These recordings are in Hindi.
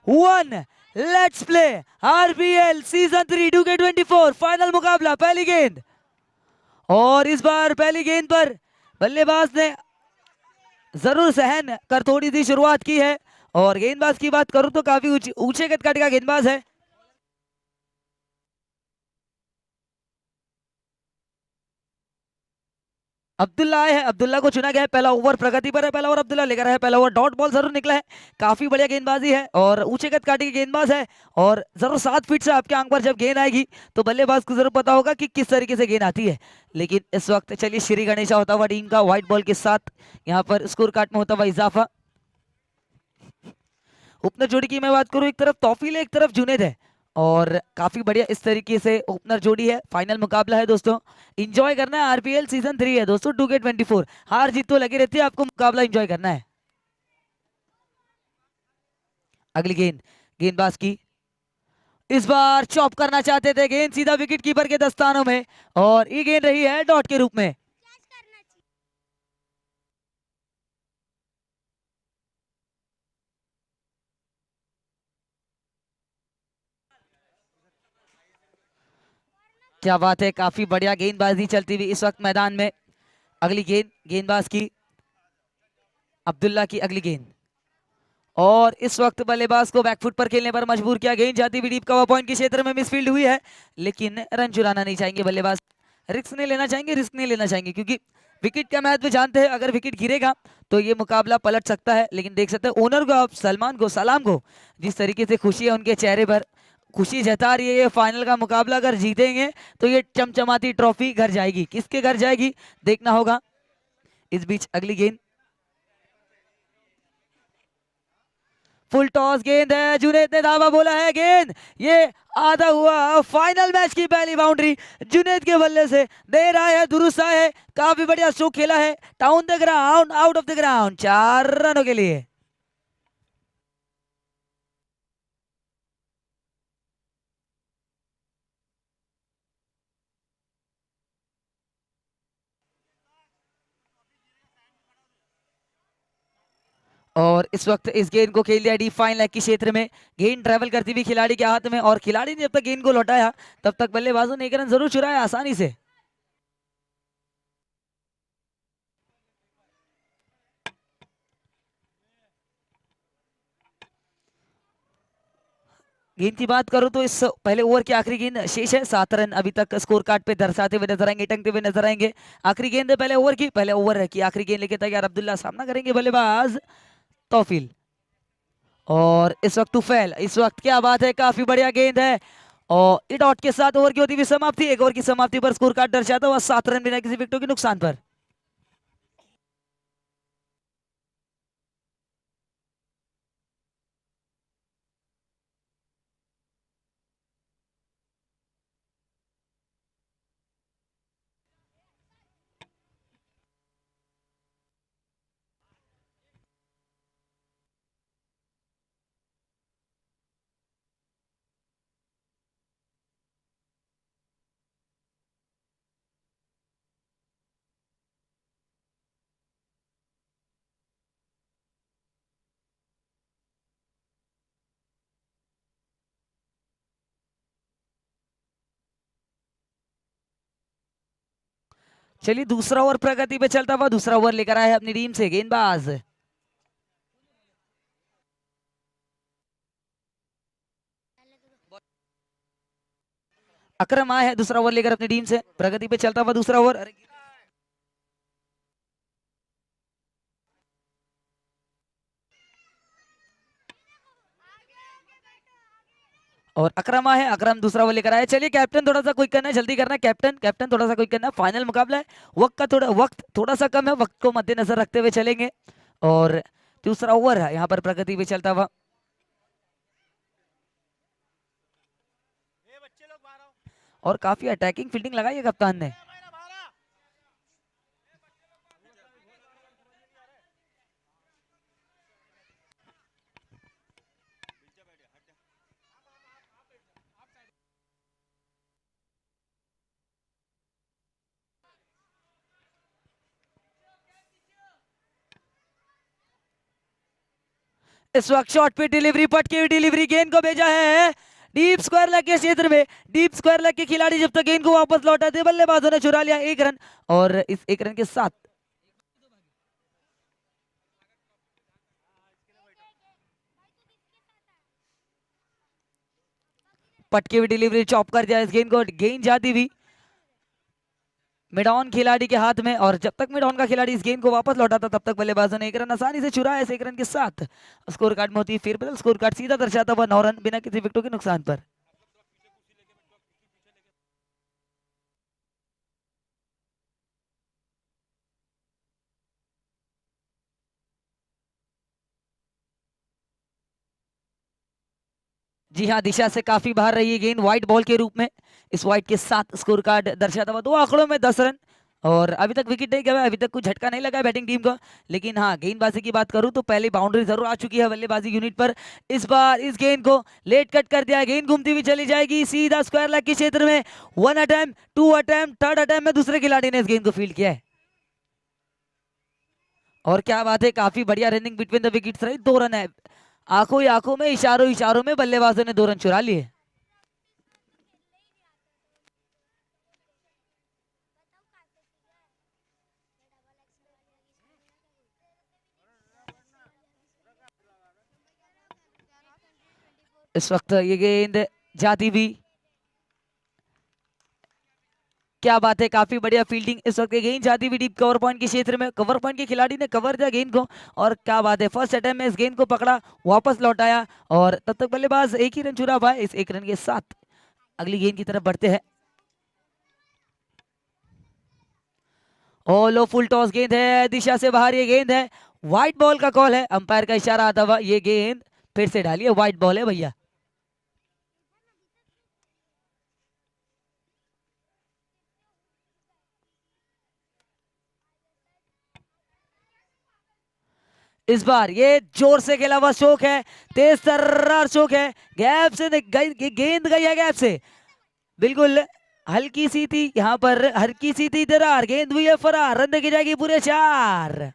One. Let's play RBL season 3 2K24 final मुकाबला। पहली गेंद और इस बार पहली गेंद पर बल्लेबाज ने जरूर सहन कर थोड़ी सी शुरुआत की है। और गेंदबाज की बात करूं तो काफी ऊंचे कद का गेंदबाज है। अब्दुल्ला आए हैं, अब्दुल्ला को चुना गया है। पहला ओवर प्रगति पर है, पहला ओवर अब्दुल्ला लेकर आया है। पहला ओवर डॉट बॉल जरूर निकला है। काफी बढ़िया गेंदबाजी है और ऊंचे कद काटी की गेंदबाज है। और जरूर 7 फीट से आपके आंख पर जब गेंद आएगी तो बल्लेबाज को जरूर पता होगा कि किस तरीके से गेंद आती है। लेकिन इस वक्त चलिए श्री गणेशा होता हुआ टीम का व्हाइट बॉल के साथ यहाँ पर स्कोर कार्ड में होता हुआ इजाफा। ओपनर जोड़ी की मैं बात करूं, एक तरफ तौफील है, एक तरफ जुनेद है। और काफी बढ़िया इस तरीके से ओपनर जोड़ी है। फाइनल मुकाबला है दोस्तों, एंजॉय करना है। आरपीएल सीजन 3 है दोस्तों, 2K24 हार जीत तो लगी रहती है, आपको मुकाबला एंजॉय करना है। अगली गेंद गेंदबाज की, इस बार चॉप करना चाहते थे, गेंद सीधा विकेट कीपर के दस्तानों में और ये गेंद रही है डॉट के रूप में। क्या बात है, काफी बढ़िया गेंदबाजी चलती हुई इस वक्त मैदान में। अगली गेंद गेंदबाज की, अब्दुल्ला की अगली गेंद और इस वक्त बल्लेबाज को बैकफुट पर खेलने पर मजबूर किया। गेंद जाती हुई डीप कवर पॉइंट के क्षेत्र में मिसफील्ड हुई है, लेकिन रन चुराना नहीं चाहेंगे बल्लेबाज। रिस्क नहीं लेना चाहेंगे, रिस्क नहीं लेना चाहेंगे, क्योंकि विकेट का महत्व जानते हैं। अगर विकेट गिरेगा तो ये मुकाबला पलट सकता है। लेकिन देख सकते हैं ओनर को, आप सलमान को, सलाम को, जिस तरीके से खुशी है उनके चेहरे पर, खुशी जता रही है। ये फाइनल का मुकाबला अगर जीतेंगे तो ये चमचमाती ट्रॉफी घर जाएगी। किसके घर जाएगी देखना होगा। इस बीच अगली गेंद, फुल टॉस गेंद है, जुनेद ने धावा बोला है, गेंद ये आधा हुआ। फाइनल मैच की पहली बाउंड्री जुनेद के बल्ले से दे रहा है, दुरुस्त है। काफी बढ़िया स्ट्रोक खेला है, town the ground, out of the ground, 4 रनों के लिए। और इस वक्त इस गेंद को खेल दिया डीप फाइन लेग के क्षेत्र में। गेंद ट्रेवल करती हुई खिलाड़ी के हाथ में और खिलाड़ी ने जब तक गेंद को लौटाया तब तक बल्लेबाजों ने एक रन जरूर चुराया आसानी से। गेंद की बात करूं तो इस पहले ओवर की आखिरी गेंद शेष है। 7 रन अभी तक स्कोर कार्ड पे दर्शाते हुए नजर आएंगे, टंगते हुए नजर आएंगे। आखिरी गेंद है पहले ओवर की, पहले ओवर की आखिरी गेंद लेके तैयार अब्दुल्ला, सामना करेंगे बल्लेबाज तौफील। और इस वक्त तुफैल, इस वक्त क्या बात है, काफी बढ़िया गेंद है। और इट आउट के साथ ओवर की होती हुई समाप्ति। एक ओवर की समाप्ति पर स्कोर कार्ड दर्शाता हुआ 7 रन बिना किसी विकेटों के नुकसान पर। चलिए दूसरा ओवर प्रगति पे चलता हुआ, दूसरा ओवर लेकर आए अपनी टीम से गेंदबाज अकरम आए हैं दूसरा ओवर लेकर अपनी टीम से। प्रगति पे चलता हुआ दूसरा ओवर, और अकरम आए हैं, अकरम दूसरा ओवर लेकर आए। चलिए कैप्टन थोड़ा सा क्विक करना है, जल्दी करना है कैप्टन, कैप्टन थोड़ा सा क्विक करना है, फाइनल मुकाबला है। वक्त थोड़ा सा कम है, वक्त को मद्देनजर रखते हुए चलेंगे। और दूसरा ओवर है यहाँ पर प्रगति पे चलता हुआ, और काफी अटैकिंग फील्डिंग लगाई है कप्तान ने। इस वक्त शॉट पे डिलीवरी, पटकी हुई डिलीवरी, गेंद को भेजा है डीप स्क्वायर लेग के क्षेत्र में। डीप स्क्वायर लेग के खिलाड़ी जब तक गेंद को वापस लौटाते, बल्लेबाजों ने चुरा लिया 1 रन। और इस 1 रन के साथ पटकी हुई डिलीवरी, चॉप कर दिया इस गेंद को, गेंद जाती हुई मिडॉन खिलाड़ी के हाथ में। और जब तक मिडॉन का खिलाड़ी इस गेंद को वापस लौटाता, तब तक बल्लेबाजों ने 1 रन आसानी से चुराया। इस 1 रन के साथ स्कोर कार्ड में होती है फेरबदल। स्कोर कार्ड सीधा दर्शाता हुआ 9 रन बिना किसी विकेटों के नुकसान पर। जी हाँ, दिशा से काफी बाहर रही है गेंद व्हाइट बॉल के रूप में। इस व्हाइट के साथ स्कोर कार्ड दर्शाता हुआ 2 आंकड़ों में 10 रन। और अभी तक विकेट नहीं गया, अभी तक कुछ झटका नहीं लगा है बैटिंग टीम को। लेकिन हाँ, गेंदबाजी की बात करूं तो पहली बाउंड्री जरूर आ चुकी है बल्लेबाजी यूनिट पर। इस बार इस गेंद को लेट कट कर दिया, गेंद घूमती हुई चली जाएगी सीधा स्क्वायर लेग के क्षेत्र में। 1 अटेम्प्ट, 2 अटेम्प्ट, 3rd अटेम्प्ट में दूसरे खिलाड़ी ने इस गेंद को फील्ड किया है। और क्या बात है, काफी बढ़िया रनिंग बिटवीन द विकेट्स रही। 2 रन है, आंखों ही आंखों में, इशारों इशारों में बल्लेबाजों ने 2 रन चुरा लिए। इस वक्त ये गेंद जाती भी, क्या बात है, काफी बढ़िया फील्डिंग। इस वक्त ये गेंद जाती भी डीप कवर पॉइंट के क्षेत्र में, कवर पॉइंट के खिलाड़ी ने कवर दिया गेंद को। और क्या बात है, फर्स्ट अटेम्प्ट में इस गेंद को पकड़ा, वापस लौटाया। और तब तक बल्लेबाज 1 ही रन चुरा पाए। इस 1 रन के साथ अगली गेंद की तरफ बढ़ते हैं। ओ लो, फुल टॉस गेंद है, दिशा से बाहर ये गेंद है, व्हाइट बॉल का कॉल है, अंपायर का इशारा आता हुआ। ये गेंद फिर से डालिए, व्हाइट बॉल है भैया। इस बार ये जोर से खेला हुआ शौक है, तेज तर्रार शौक है, गैप से गेंद गई है गैप से, बिल्कुल हल्की सी थी यहाँ पर, हल्की सी थी दरार, गेंद हुई है फरार, रन देखी जाएगी पूरे 4।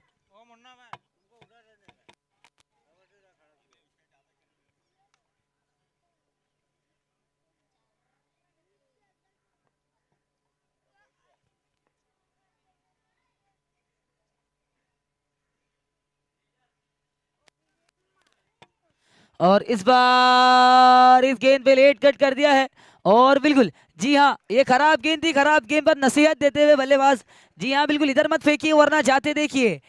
और इस बार इस गेंद पे लेट कट कर दिया है। और बिल्कुल, जी हाँ, ये खराब गेंद थी, खराब गेंद पर नसीहत देते हुए बल्लेबाज, जी हाँ बिल्कुल, इधर मत फेंकिए वरना जाते देखिए।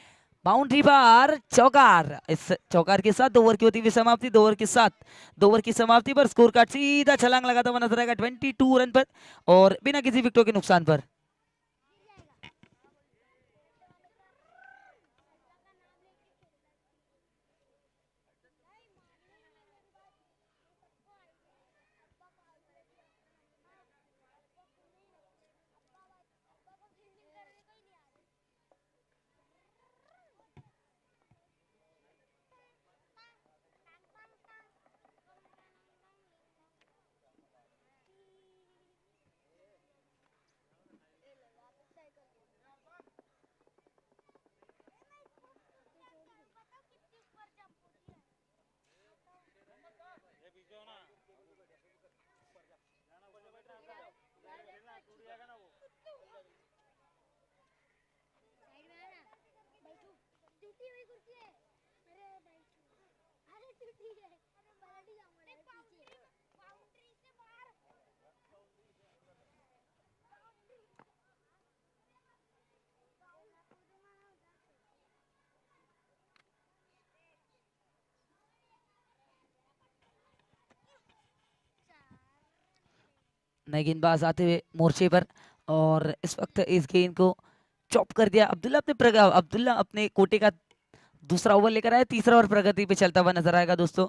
बाउंड्री पार, चौकार। इस चौकार के साथ 2 ओवर की होती हुई समाप्ति। 2 ओवर के साथ 2 ओवर की समाप्ति पर स्कोर कार्ड सीधा छलांग लगाता हुआ नजर आएगा 22 रन पर, और बिना किसी विकेटों के नुकसान पर। नए गेंदबाज आते हुए मोर्चे पर, और इस वक्त इस गेंद को चॉप कर दिया अब्दुल्ला अब्दुल्ला अपने कोटे का दूसरा ओवर लेकर आए। तीसरा ओवर प्रगति पे चलता हुआ नजर आएगा दोस्तों।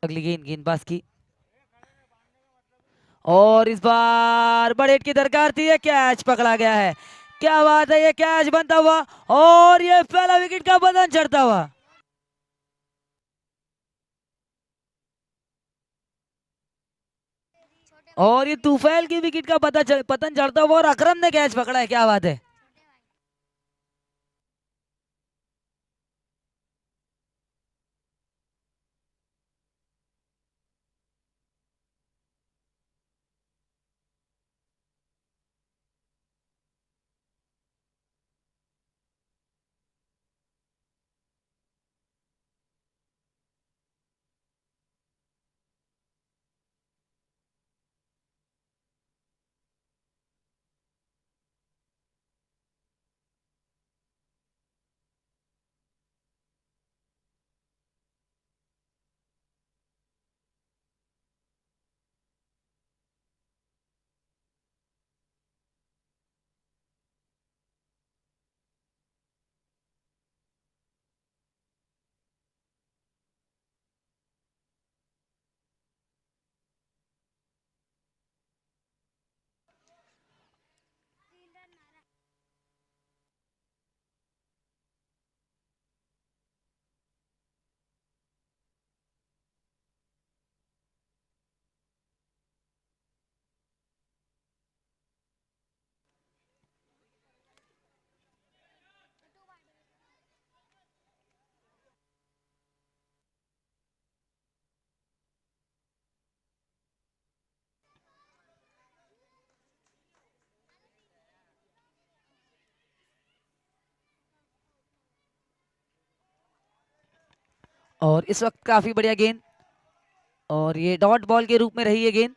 अगली गेंद गेंदबाज की, और इस बार बड़े हिट की दरकार थी, ये कैच पकड़ा गया है। क्या बात है, ये कैच बनता हुआ और ये पहला विकेट का बंधन चढ़ता हुआ। और ये तूफैल की विकेट का पतन चढ़ता हुआ और अकरम ने कैच पकड़ा है। क्या बात है। और इस वक्त काफी बढ़िया गेंद, और ये डॉट बॉल के रूप में रही है गेंद।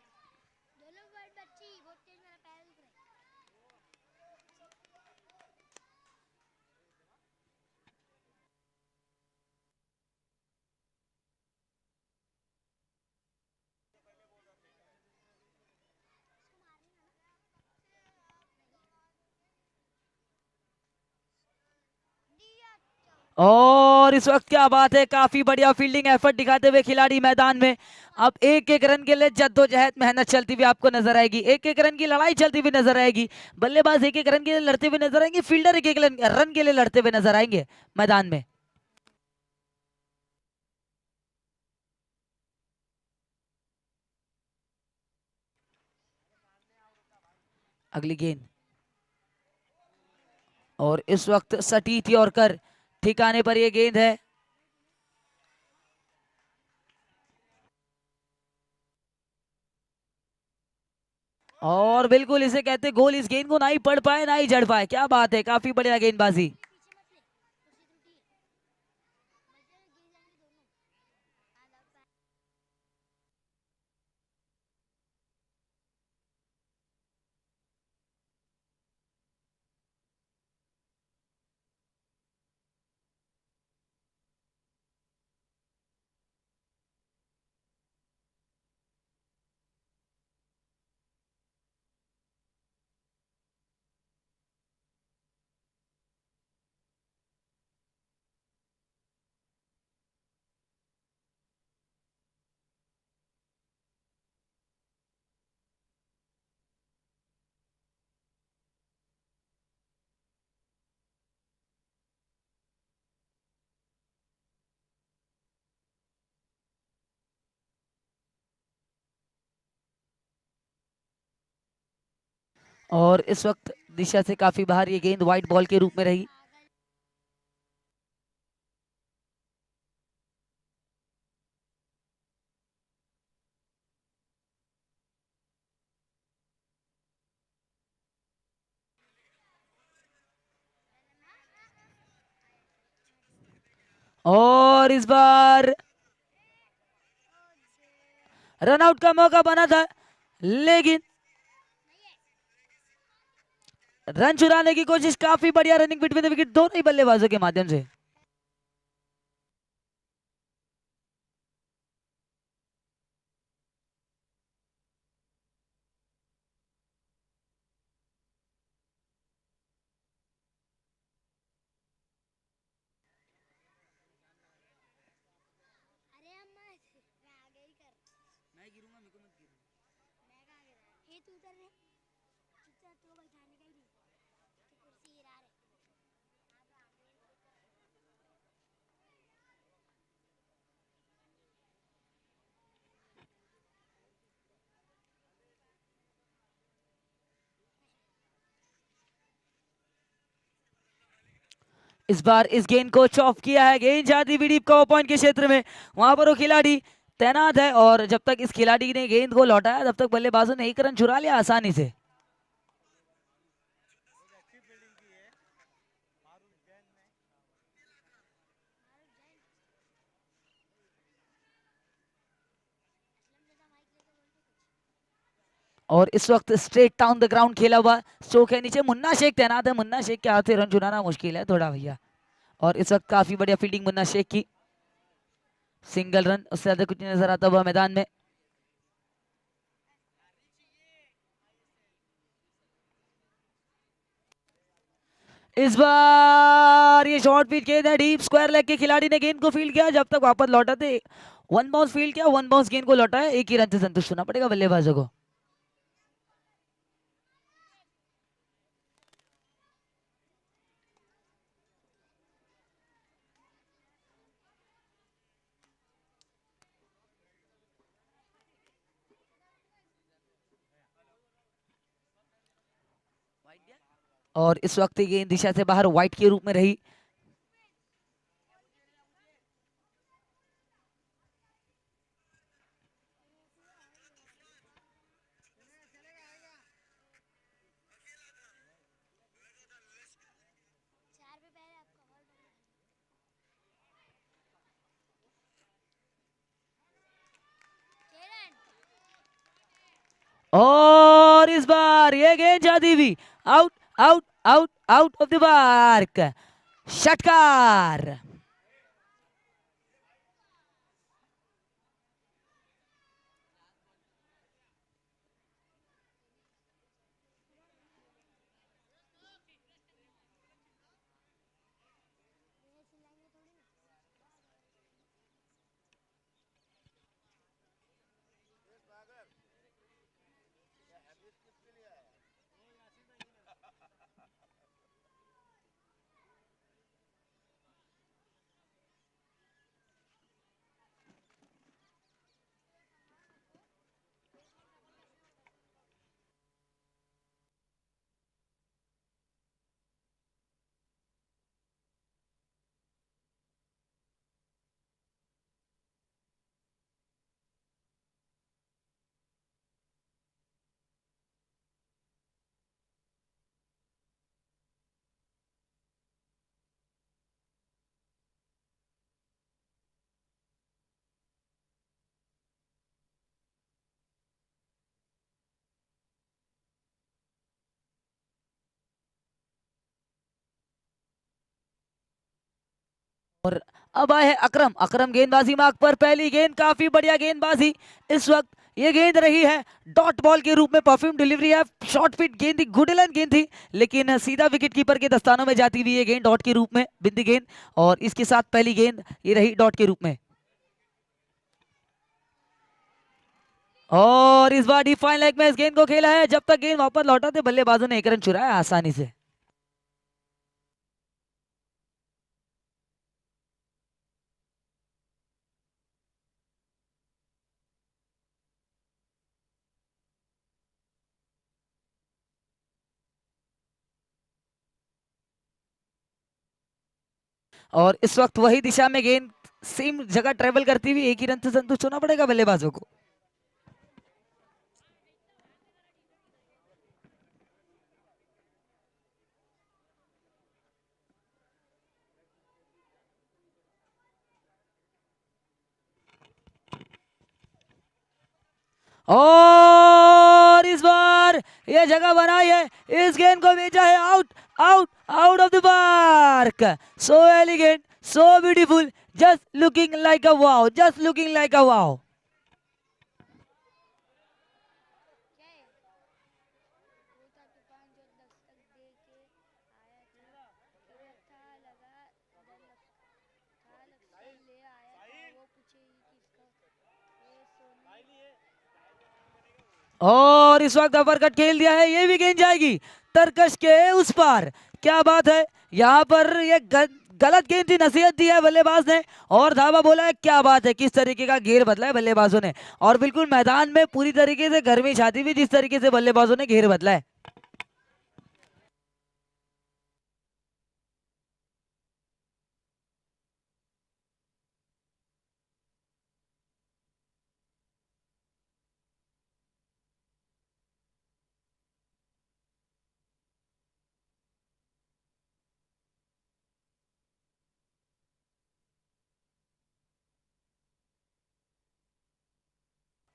और इस वक्त क्या बात है, काफी बढ़िया फील्डिंग एफर्ट दिखाते हुए खिलाड़ी मैदान में। अब एक एक रन के लिए जद्दोजहद मेहनत चलती हुई आपको नजर आएगी, एक एक रन की लड़ाई चलती हुई नजर आएगी। बल्लेबाज एक एक रन के लिए लड़ते हुए नजर आएंगे, फील्डर एक एक रन के लिए लड़ते हुए नजर आएंगे मैदान में। अगली गेंद, और इस वक्त सटी थी और कर ठिकाने पर यह गेंद है। और बिल्कुल इसे कहते गोल, इस गेंद को ना ही पढ़ पाए ना ही जड़ पाए। क्या बात है, काफी बढ़िया गेंदबाजी। और इस वक्त दिशा से काफी बाहर ये गेंद व्हाइट बॉल के रूप में रही। और इस बार रन आउट का मौका बना था, लेकिन रन चुराने की कोशिश, काफी बढ़िया रनिंग बिटवीन द विकेट दोनों ही बल्लेबाजों के माध्यम से। इस बार इस गेंद को चॉप किया है, गेंद जाती हुई डीप कवर पॉइंट के क्षेत्र में। वहां पर वो खिलाड़ी तैनात है और जब तक इस खिलाड़ी ने गेंद को लौटाया तब तक बल्लेबाजों ने एक रन चुरा लिया आसानी से। और इस वक्त स्ट्रेट डाउन द ग्राउंड खेला हुआ स्ट्रोक है, नीचे मुन्ना शेख तैनात है। मुन्ना शेख के हाथ से रन चुराना मुश्किल है थोड़ा भैया। और इस वक्त काफी बढ़िया फील्डिंग मुन्ना शेख की, सिंगल रन, उससे ज्यादा कुछ नहीं नजर आता हुआ मैदान में। इस बार ये शॉर्ट पिच गेंद है, डीप स्क्वायर लेग के खिलाड़ी ने गेंद को फील्ड किया, जब तक वापस लौटाते वन बाउंस फील्ड किया, वन बाउंस गेंद को लौटाया, एक ही रन से संतुष्ट होना पड़ेगा बल्लेबाजों को। और इस वक्त ये गेंद दिशा से बाहर व्हाइट के रूप में रही। और इस बार ये गेंद जाती हुई out out out out of the park, षटकार। और अब आए हैं अकरम, अकरम गेंदबाजी मार्ग पर, पहली गेंद, काफी बढ़िया गेंदबाजी। इस वक्त ये गेंद रही है डॉट बॉल के रूप में, परफ्यूम डिलीवरी है, शॉर्ट पिट गेंद थी, गुड लाइन गेंद थी, लेकिन सीधा विकेट कीपर के दस्तानों में जाती हुई ये गेंद डॉट के रूप में, बिंदी गेंद, और इसके साथ पहली गेंद ये रही डॉट के रूप में। और इस बार डिफाइन लेग में इस गेंद को खेला है, जब तक गेंद वापस लौटाते बल्लेबाजों ने एक रन चुराया आसानी से। और इस वक्त वही दिशा में गेंद सेम जगह ट्रेवल करती हुई एक ही रन से संतुष्ट होना पड़ेगा बल्लेबाजों को। और इस बार ये जगह बनाई है, इस गेंद को भेजा है out out out of the park. So elegant, so beautiful, just looking like a wow, just looking like a wow. और इस वक्त अपर खेल दिया है, ये भी गेंद जाएगी तरकश के उस पार। क्या बात है, यहाँ पर ये गलत गेंद थी, नसीहत दी है बल्लेबाज ने और धावा बोला है। क्या बात है, किस तरीके का घेर बदला है बल्लेबाजों ने, और बिल्कुल मैदान में पूरी तरीके से गर्मी छाती हुई जिस तरीके से बल्लेबाजों ने घेर बदला है।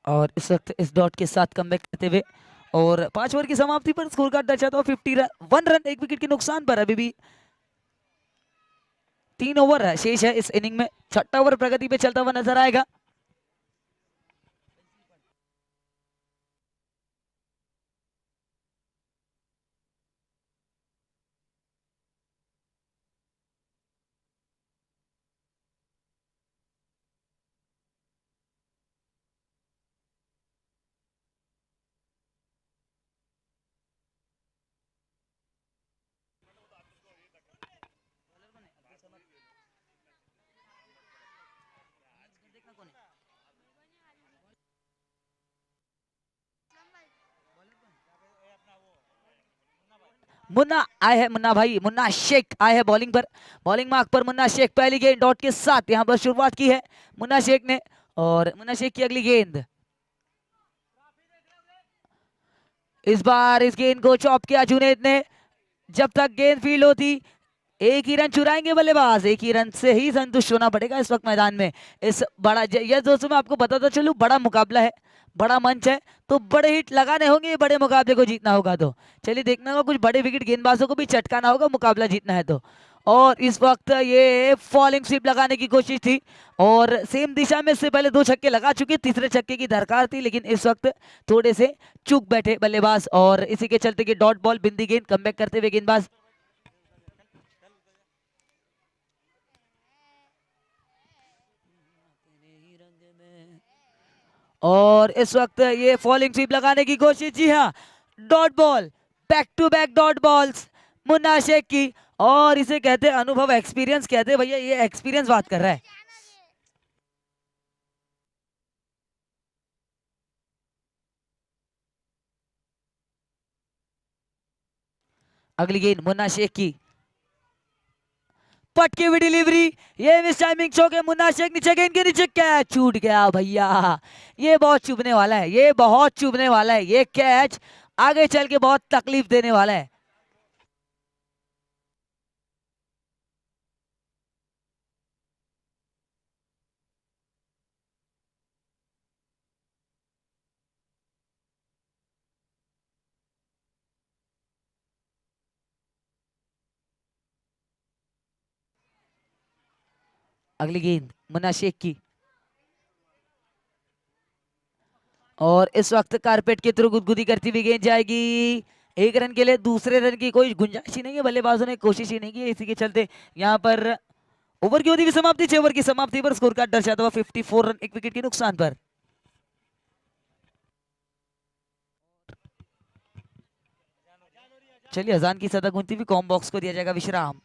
और इस वक्त इस डॉट के साथ कमबैक करते हुए और 5 ओवर की समाप्ति पर स्कोर कार्ड दर्शाता हुआ 51 रन 1 विकेट के नुकसान पर अभी भी 3 ओवर शेष है इस इनिंग में। छठा ओवर प्रगति पे चलता हुआ नजर आएगा। मुन्ना आए हैं, मुन्ना भाई, मुन्ना शेख आए हैं बॉलिंग पर, बॉलिंग मार्क पर मुन्ना शेख। पहली गेंद डॉट के साथ यहाँ पर शुरुआत की है मुन्ना शेख ने, और मुन्ना शेख की अगली गेंद। इस बार इस गेंद को चॉप किया जुनेद ने। जब तक गेंद फील्ड होती, एक ही रन चुराएंगे बल्लेबाज, एक ही रन से ही संतुष्ट होना पड़ेगा इस वक्त मैदान में। इस बड़ा यह दोस्तों मैं आपको बताता चलूं, बड़ा मुकाबला है, बड़ा मंच है, तो बड़े हिट लगाने होंगे, बड़े मुकाबले को जीतना होगा। तो चलिए देखना होगा, कुछ बड़े विकेट गेंदबाजों को भी चटकाना होगा मुकाबला जीतना है तो। और इस वक्त ये फॉलिंग स्वीप लगाने की कोशिश थी और सेम दिशा में इससे पहले 2 छक्के लगा चुके, तीसरे छक्के की दरकार थी, लेकिन इस वक्त थोड़े से चूक बैठे बल्लेबाज और इसी के चलते कि डॉट बॉल बिंदी गेंद कमबैक करते हुए गेंदबाज। और इस वक्त ये फॉलिंग स्वीप लगाने की कोशिश, जी हाँ, dot ball, back to back dot balls Munna Shaikh की। और इसे कहते हैं अनुभव, एक्सपीरियंस कहते हैं भैया, ये एक्सपीरियंस बात कर रहा है। अगली गेंद मुन्ना शेख की, पटकी हुई डिलीवरी, ये मिस टाइमिंग चौक है। मुन्ना शेख नीचे, गेंद के नीचे कैच छूट गया भैया, ये बहुत चुभने वाला है, ये बहुत चुभने वाला है, ये कैच आगे चल के बहुत तकलीफ देने वाला है। अगली गेंद मुन्ना शेख की, और इस वक्त कारपेट के थ्रू गुदगुदी करती हुई गेंद जाएगी 1 रन के लिए। दूसरे रन की कोई गुंजाइश ही नहीं है, बल्लेबाजों ने कोशिश ही नहीं की, इसी के चलते यहाँ पर ओवर की होती हुई समाप्ति, 6 ओवर की समाप्ति पर स्कोर कार्ड दर्शाता हुआ 54 रन 1 विकेट के नुकसान पर। चलिए अजान की सदा गूंजती हुई कॉम बॉक्स को दिया जाएगा विश्राम।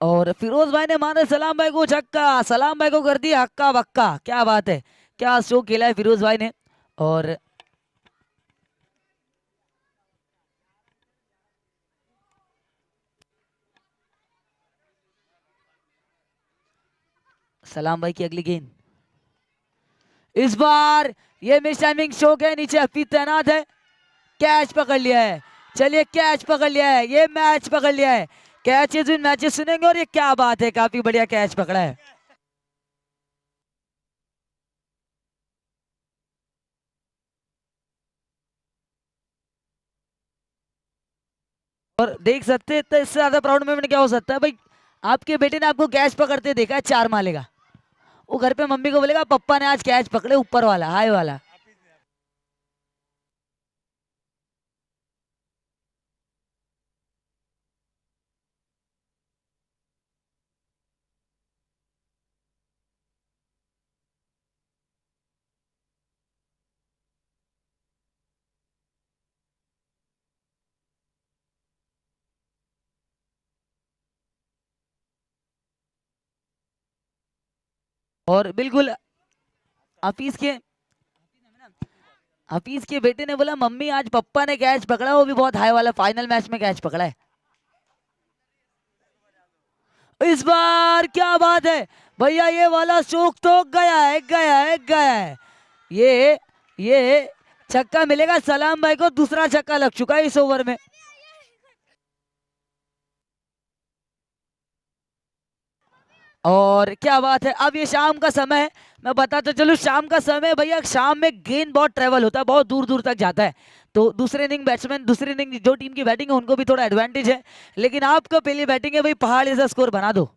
और फिरोज भाई ने मारे सलाम भाई को छक्का, सलाम भाई को कर दिया हक्का बक्का। क्या बात है, क्या शो खेला है फिरोज भाई ने। और सलाम भाई की अगली गेंद, इस बार ये मिस टाइमिंग शो के नीचे हफीज तैनात है, कैच पकड़ लिया है। चलिए कैच पकड़ लिया है, ये मैच पकड़ लिया है। कैचेज इन मैचेस सुनेंगे और ये क्या बात है, काफी बढ़िया कैच पकड़ा है। और देख सकते हैं तो इससे ज्यादा प्राउड मोमेंट क्या हो सकता है भाई। आपके बेटे ने आपको कैच पकड़ते देखा है, 4 मारेगा, वो घर पे मम्मी को बोलेगा पप्पा ने आज कैच पकड़े, ऊपर वाला हाई वाला। और बिल्कुल हफीज के हफीज के बेटे ने बोला मम्मी आज पप्पा ने कैच पकड़ा, वो भी बहुत हाई वाला, फाइनल मैच में कैच पकड़ा है। इस बार क्या बात है भैया, ये वाला शौक तो गया है गया है गया है। ये छक्का मिलेगा सलाम भाई को, दूसरा छक्का लग चुका है इस ओवर में। और क्या बात है, अब ये शाम का समय है, मैं बताता चलूं शाम का समय भैया, शाम में गेंद बहुत ट्रेवल होता है, बहुत दूर दूर तक जाता है। तो दूसरे इनिंग बैट्समैन, दूसरी इनिंग जो टीम की बैटिंग है उनको भी थोड़ा एडवांटेज है, लेकिन आपको पहली बैटिंग है भाई, पहाड़ जैसा स्कोर बना दो।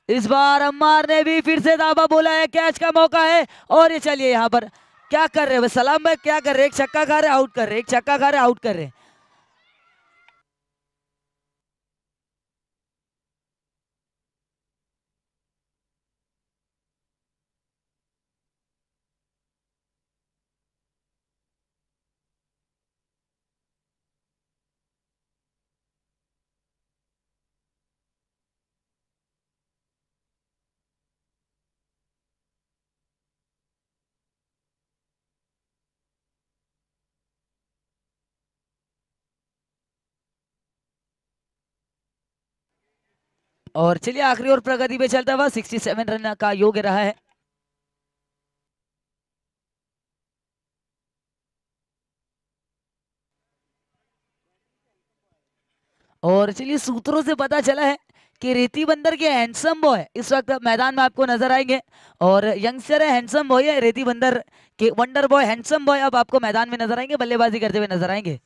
इस बार अम्मार ने भी फिर से दावा बोला है, कैच का मौका है। और ये चलिए यहाँ पर क्या कर रहे हैं सलाम भाई, क्या कर रहे हैं, एक छक्का खा रहे आउट कर रहे, एक छक्का खा रहे आउट कर रहे। और चलिए आखिरी ओवर प्रगति पे चलता हुआ 67 रन का योग्य रहा है। और चलिए सूत्रों से पता चला है कि रेती बंदर के हैंडसम बॉय इस वक्त मैदान में आपको नजर आएंगे। और यंगस्टर है, हैंडसम बॉय है, रेती बंदर के वंडर बॉय हैंडसम बॉय अब आपको मैदान में नजर आएंगे, बल्लेबाजी करते हुए नजर आएंगे।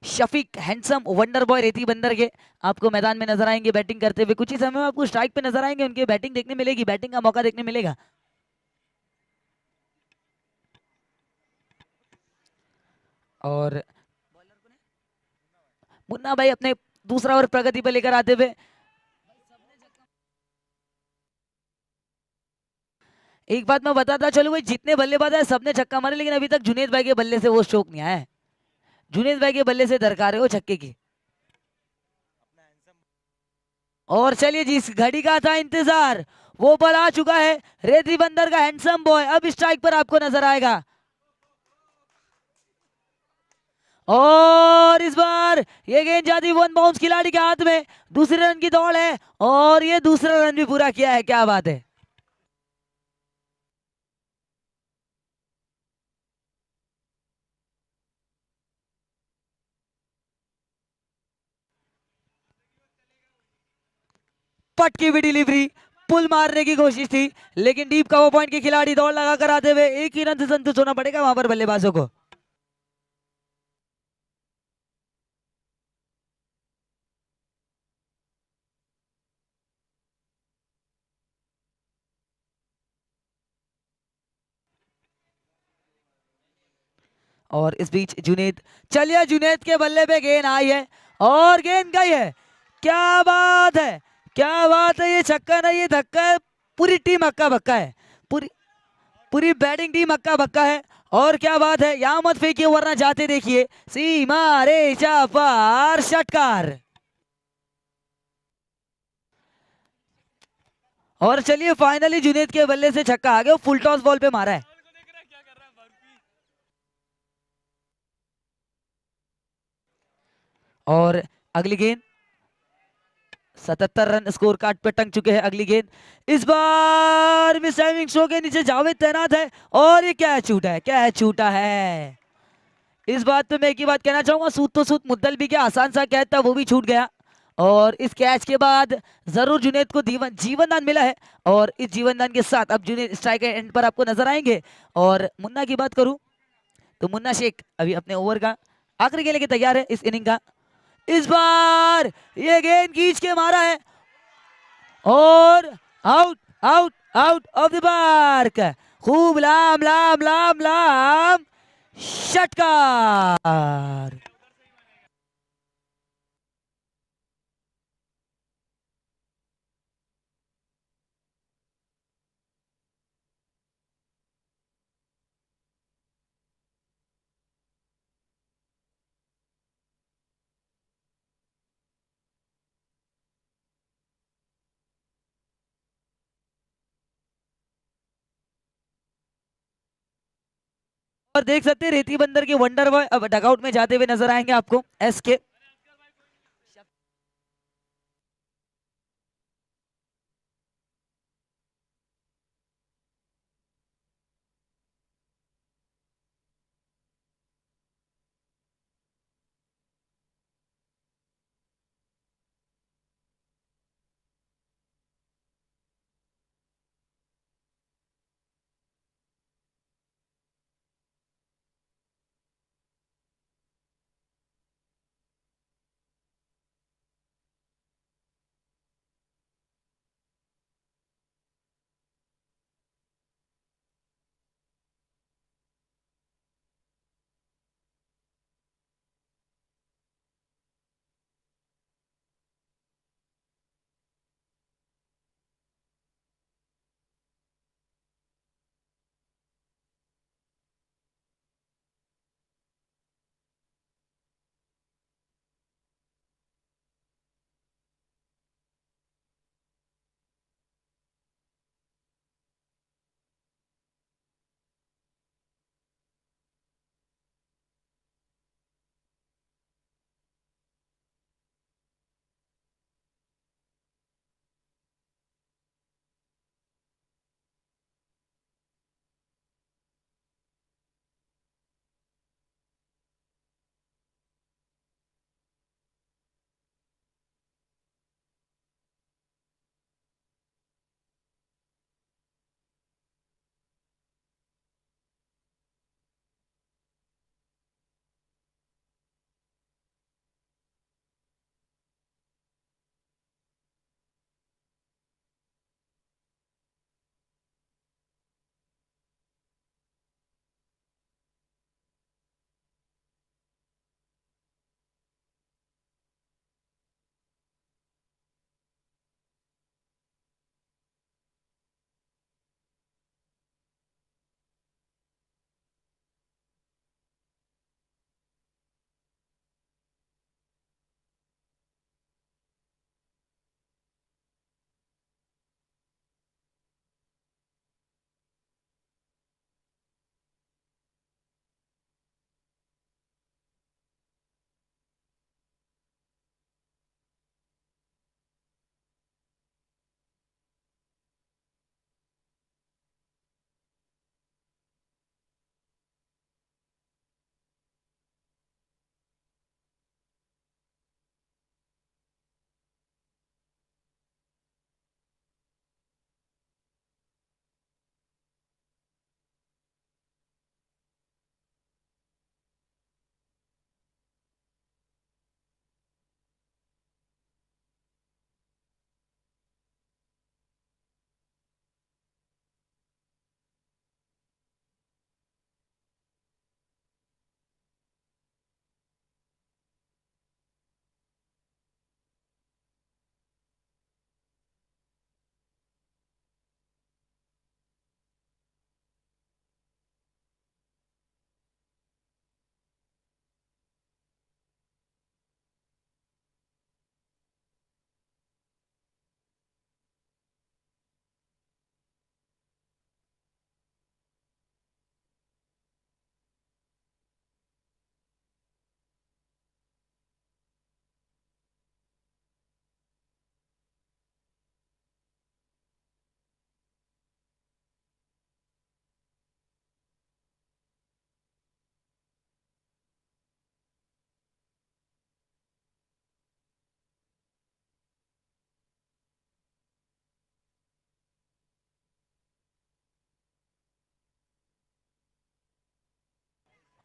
शफीक हैंडसम वंडर बॉय रेती बंदर के आपको मैदान में नजर आएंगे बैटिंग करते हुए, कुछ ही समय में आपको स्ट्राइक पे नजर आएंगे, उनके बैटिंग देखने मिलेगी, बैटिंग का मौका देखने मिलेगा। और मुन्ना भाई अपने दूसरा ओवर प्रगति पे लेकर आते हुए, एक बात मैं बताता चलूं भाई, जितने बल्लेबाज है सबने छक्का मारे, लेकिन अभी तक जुनेद भाई के बल्ले से वो शौक नहीं आया है। जुनेद भाई के बल्ले से दरकार है वो छक्के की। और चलिए जिस घड़ी का था इंतजार वो बल आ चुका है, रेती बंदर का हैंडसम बॉय अब स्ट्राइक पर आपको नजर आएगा। और इस बार ये गेंद जाती वन बाउंस खिलाड़ी के हाथ में, दूसरे रन की दौड़ है और ये दूसरा रन भी पूरा किया है, क्या बात है। पटकी हुई डिलीवरी, पुल मारने की कोशिश थी, लेकिन डीप कवर पॉइंट के खिलाड़ी दौड़ लगा कर आते हुए एक ही रन से संतुष्ट होना पड़ेगा वहां पर बल्लेबाजों को। और इस बीच जुनेद, चलिए जुनेद के बल्ले पे गेंद आई है और गेंद गई है, क्या बात है, क्या बात है, ये छक्का नहीं ये धक्का है, पूरी टीम हक्का बक्का है, पूरी पूरी बैटिंग टीम हक्का बक्का है। और क्या बात है, यहां मत फेंकिए वरना जाते देखिए सीमा रेखा पार षटकार। और चलिए फाइनली जुनेद के बल्ले से छक्का आ गया, फुल टॉस बॉल पे मारा है। और अगली गेंद 77 रन स्कोर कार्ड पे टंग चुके हैं। अगली गेंद इस बार मिस टाइमिंग शो के नीचे जावेद तैनात है और ये क्या छूटा है, क्या छूटा है। इस बात पे मैं एक ही बात कहना चाहूंगा, सूत तो सूत मुद्दल भी क्या, आसान सा कैच था वो भी छूट गया। और इस कैच के बाद जरूर जुनेद को जीवन दान मिला है। और इस जीवन दान के साथ अब जुनेद स्ट्राइक एंड पर आपको नजर आएंगे। और मुन्ना की बात करूं तो मुन्ना शेख अभी अपने ओवर का आखिरी खेलने के तैयार है इस इनिंग का। इस बार ये गेंद खींच के मारा है और out out out of the park. खूब लाम लाम लाम लाम षटकार। और देख सकते हैं रेती बंदर के वंडर बॉय अब डगआउट में जाते हुए नजर आएंगे आपको एस के।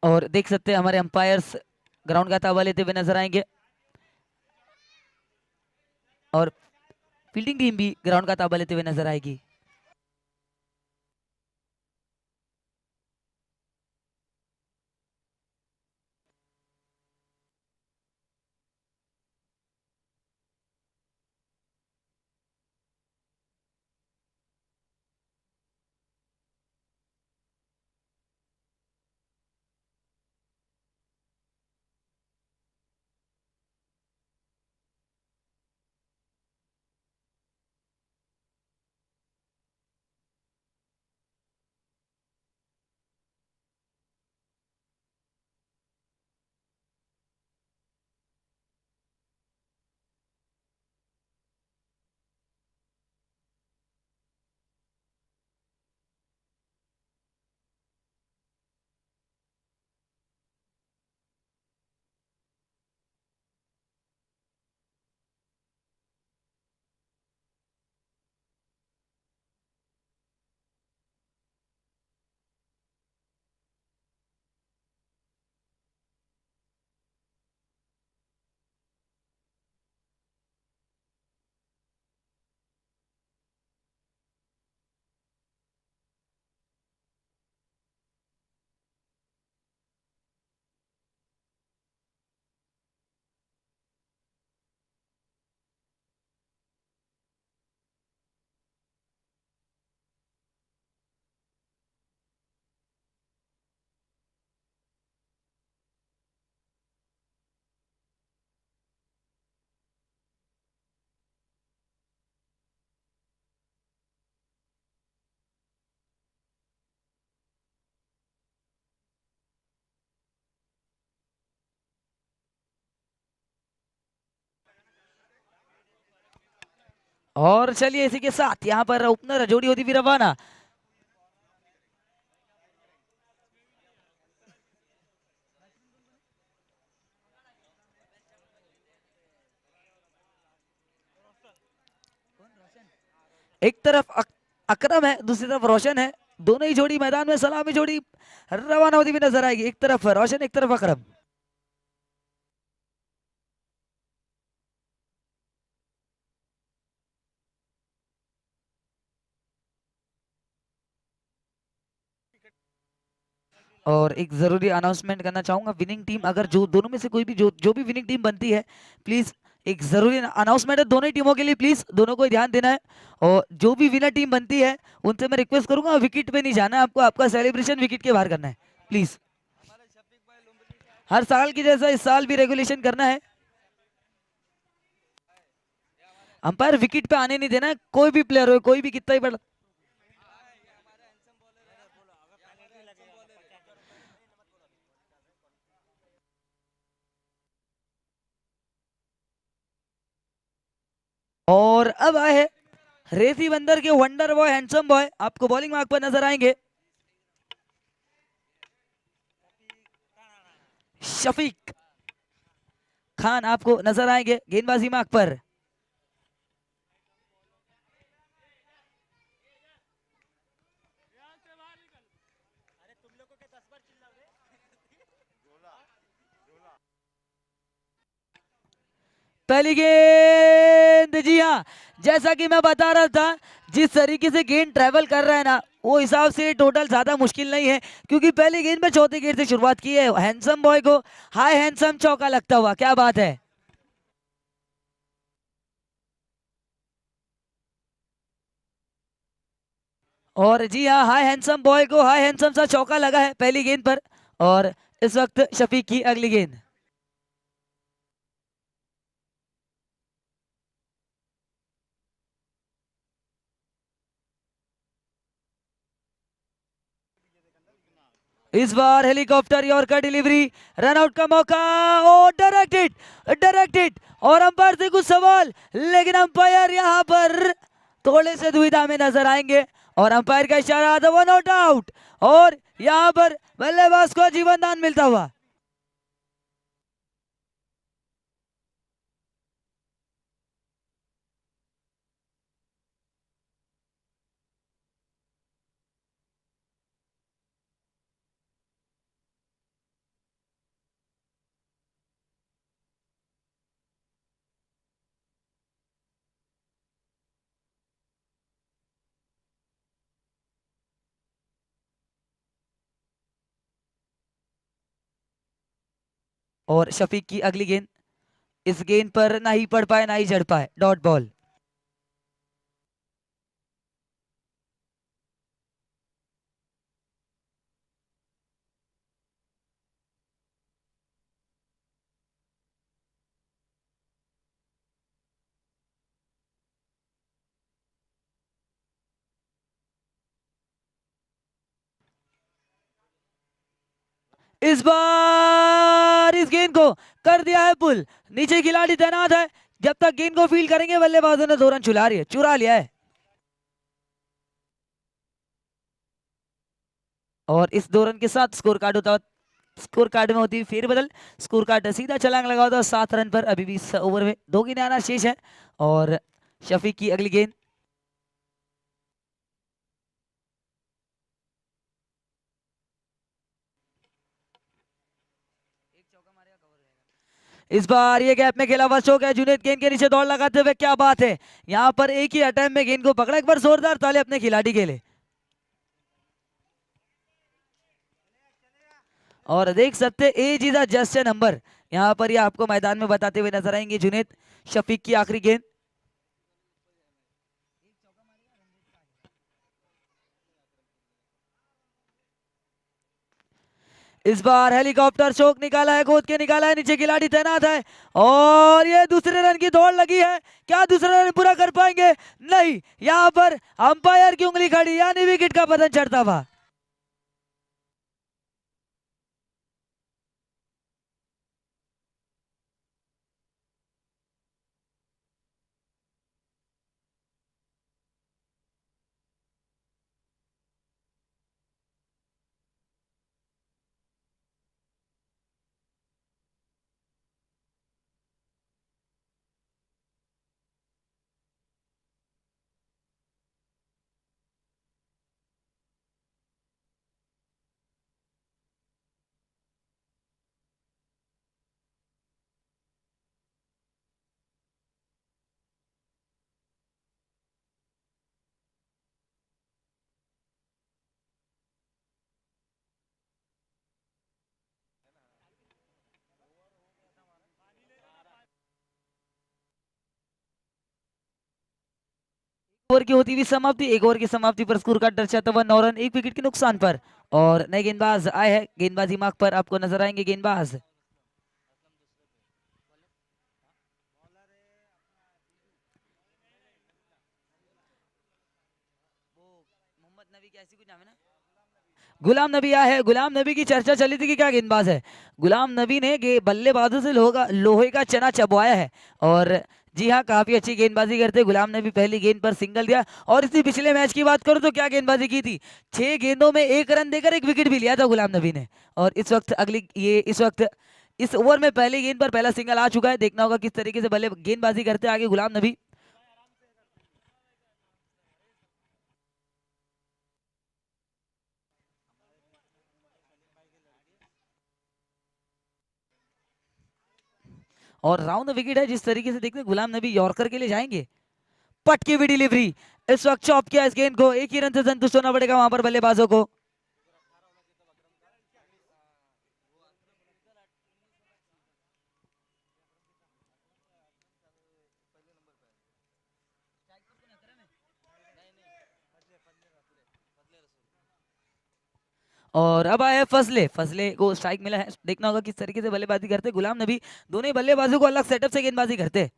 और देख सकते हैं हमारे अंपायर्स ग्राउंड का ताबा लेते हुए नजर आएंगे और फील्डिंग टीम भी ग्राउंड का ताबा लेते हुए नजर आएगी। और चलिए इसी के साथ यहाँ पर ओपनर जोड़ी होती हुई रवाना। एक तरफ अकरम है, दूसरी तरफ रोशन है। दोनों ही जोड़ी मैदान में सलामी जोड़ी रवाना होती हुई नजर आएगी। एक तरफ रोशन, एक तरफ अकरम। और एक जरूरी अनाउंसमेंट करना चाहूंगा, विनिंग टीम अगर जो दोनों में से कोई भी जो भी विनिंग टीम बनती है, प्लीज एक जरूरी अनाउंसमेंट है दोनों ही टीमों के लिए, प्लीज दोनों को ध्यान देना है। और जो भी विनर टीम बनती है उनसे मैं रिक्वेस्ट करूंगा विकेट पे नहीं जाना है आपको, आपका सेलिब्रेशन विकेट के बाहर करना है प्लीज। हर साल की जैसा इस साल भी रेगुलेशन करना है, अंपायर विकेट पे आने नहीं देना है, कोई भी प्लेयर हो, कोई भी कितना ही बड़ा। और अब आए हैं रेसी बंदर के वंडर बॉय, हैंडसम बॉय, आपको बॉलिंग मार्क पर नजर आएंगे शफीक खान, आपको नजर आएंगे गेंदबाजी मार्क पर। पहली गेंद, जी हाँ, जैसा कि मैं बता रहा था, जिस तरीके से गेंद ट्रेवल कर रहा है ना, वो हिसाब से टोटल ज्यादा मुश्किल नहीं है, क्योंकि पहली गेंद में चौथी गेंद से शुरुआत की है। हैंडसम बॉय को हाय हैंडसम चौका लगता हुआ, क्या बात है। और जी हाँ, हाय हैंडसम बॉय को हाय हैंडसम सा चौका लगा है पहली गेंद पर। और इस वक्त शफीक की अगली गेंद। इस बार helicopter yorker delivery, run out का मौका, ओ डायरेक्टेड, डायरेक्टेड। और अंपायर से कुछ सवाल, लेकिन अंपायर यहां पर थोड़े से दुविधा में नजर आएंगे और अंपायर का इशारा था वन आउट आउट। और यहां पर बल्लेबाज को जीवन दान मिलता हुआ। और शफीक की अगली गेंद, इस गेंद पर ना ही पड़ पाए ना ही जड़ पाए, डॉट बॉल। इस बार इस गेंद को कर दिया है पुल, नीचे खिलाड़ी तैनात है, जब तक गेंद को फील्ड करेंगे बल्लेबाजों ने 2 रन चुरा लिया है। और इस 2 रन के साथ स्कोर कार्ड में होती है फेरबदल। स्कोर कार्ड सीधा छलांग लगा होता है 7 रन पर, अभी भी इस ओवर में 2 गेंदें आना शेष है। और शफीक की अगली गेंद, इस बार ये गैप में खेला हुआ शौक है, जुनेद गेंद के नीचे दौड़ लगाते हुए, क्या बात है, यहाँ पर एक ही अटेम्प्ट में गेंद को पकड़ा। एक बार जोरदार ताली अपने खिलाड़ी के लिए। और देख सकते age is just a number, यहाँ पर ये आपको मैदान में बताते हुए नजर आएंगे जुनेद। शफीक की आखिरी गेंद, इस बार हेलीकॉप्टर शॉट निकाला है, गोद के निकाला है, नीचे खिलाड़ी तैनात है और ये दूसरे रन की दौड़ लगी है। क्या दूसरा रन पूरा कर पाएंगे? नहीं, यहाँ पर अंपायर की उंगली खड़ी, यानी विकेट का पतन चढ़ता हुआ। ओवर की होती हुई समाप्ति, एक ओवर की समाप्ति पर स्कोर कार्ड दर्शाता हुआ 9 रन 1 विकेट के नुकसान पर। और नए गेंदबाज आए हैं, गेंदबाजी मार्ग पर आपको नजर आएंगे गेंदबाज। मोहम्मद नबी कैसी कुछ नाम है ना, गुलाम नबी आया है। गुलाम नबी की चर्चा चली थी कि क्या गेंदबाज है। गुलाम नबी ने बल्लेबाजों से लोहे का चना चबवाया है। और जी हाँ, काफी अच्छी गेंदबाजी करते गुलाम नबी, पहली गेंद पर सिंगल दिया। और इसी पिछले मैच की बात करूं तो क्या गेंदबाजी की थी, 6 गेंदों में 1 रन देकर 1 विकेट भी लिया था गुलाम नबी ने। और इस वक्त इस ओवर में पहली गेंद पर पहला सिंगल आ चुका है। देखना होगा किस तरीके से बल्ले गेंदबाजी करते आगे गुलाम नबी। और राउंड विकेट है, जिस तरीके से देखते हैं गुलाम नबी यॉर्कर के लिए जाएंगे। पट की भी डिलीवरी, इस वक्त चॉप किया इस गेंद को, एक ही रन से संतुष्ट होना पड़ेगा वहां पर बल्लेबाजों को। और अब आए फसले, फसले को स्ट्राइक मिला है। देखना होगा किस तरीके से बल्लेबाजी करते गुलाम नबी, दोनों ही बल्लेबाजों को अलग सेटअप से गेंदबाजी करते।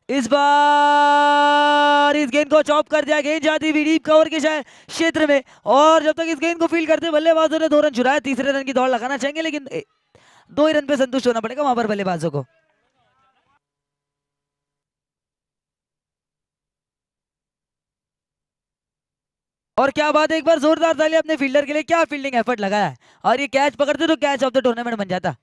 इस बार इस गेंद को चॉप कर दिया, गेंद जाती हुई डीप कवर के शायद क्षेत्र में। और जब तक इस गेंद को फील्ड करते बल्लेबाजों ने 2 रन चुराए, तीसरे रन की दौड़ लगाना चाहेंगे लेकिन 2 ही रन पे संतुष्ट होना पड़ेगा वहां पर बल्लेबाजों को। और क्या बात है, एक बार जोरदार ताली अपने फील्डर के लिए, क्या फील्डिंग एफर्ट लगाया है। और ये कैच पकड़ते तो कैच ऑफ द टूर्नामेंट बन जाता।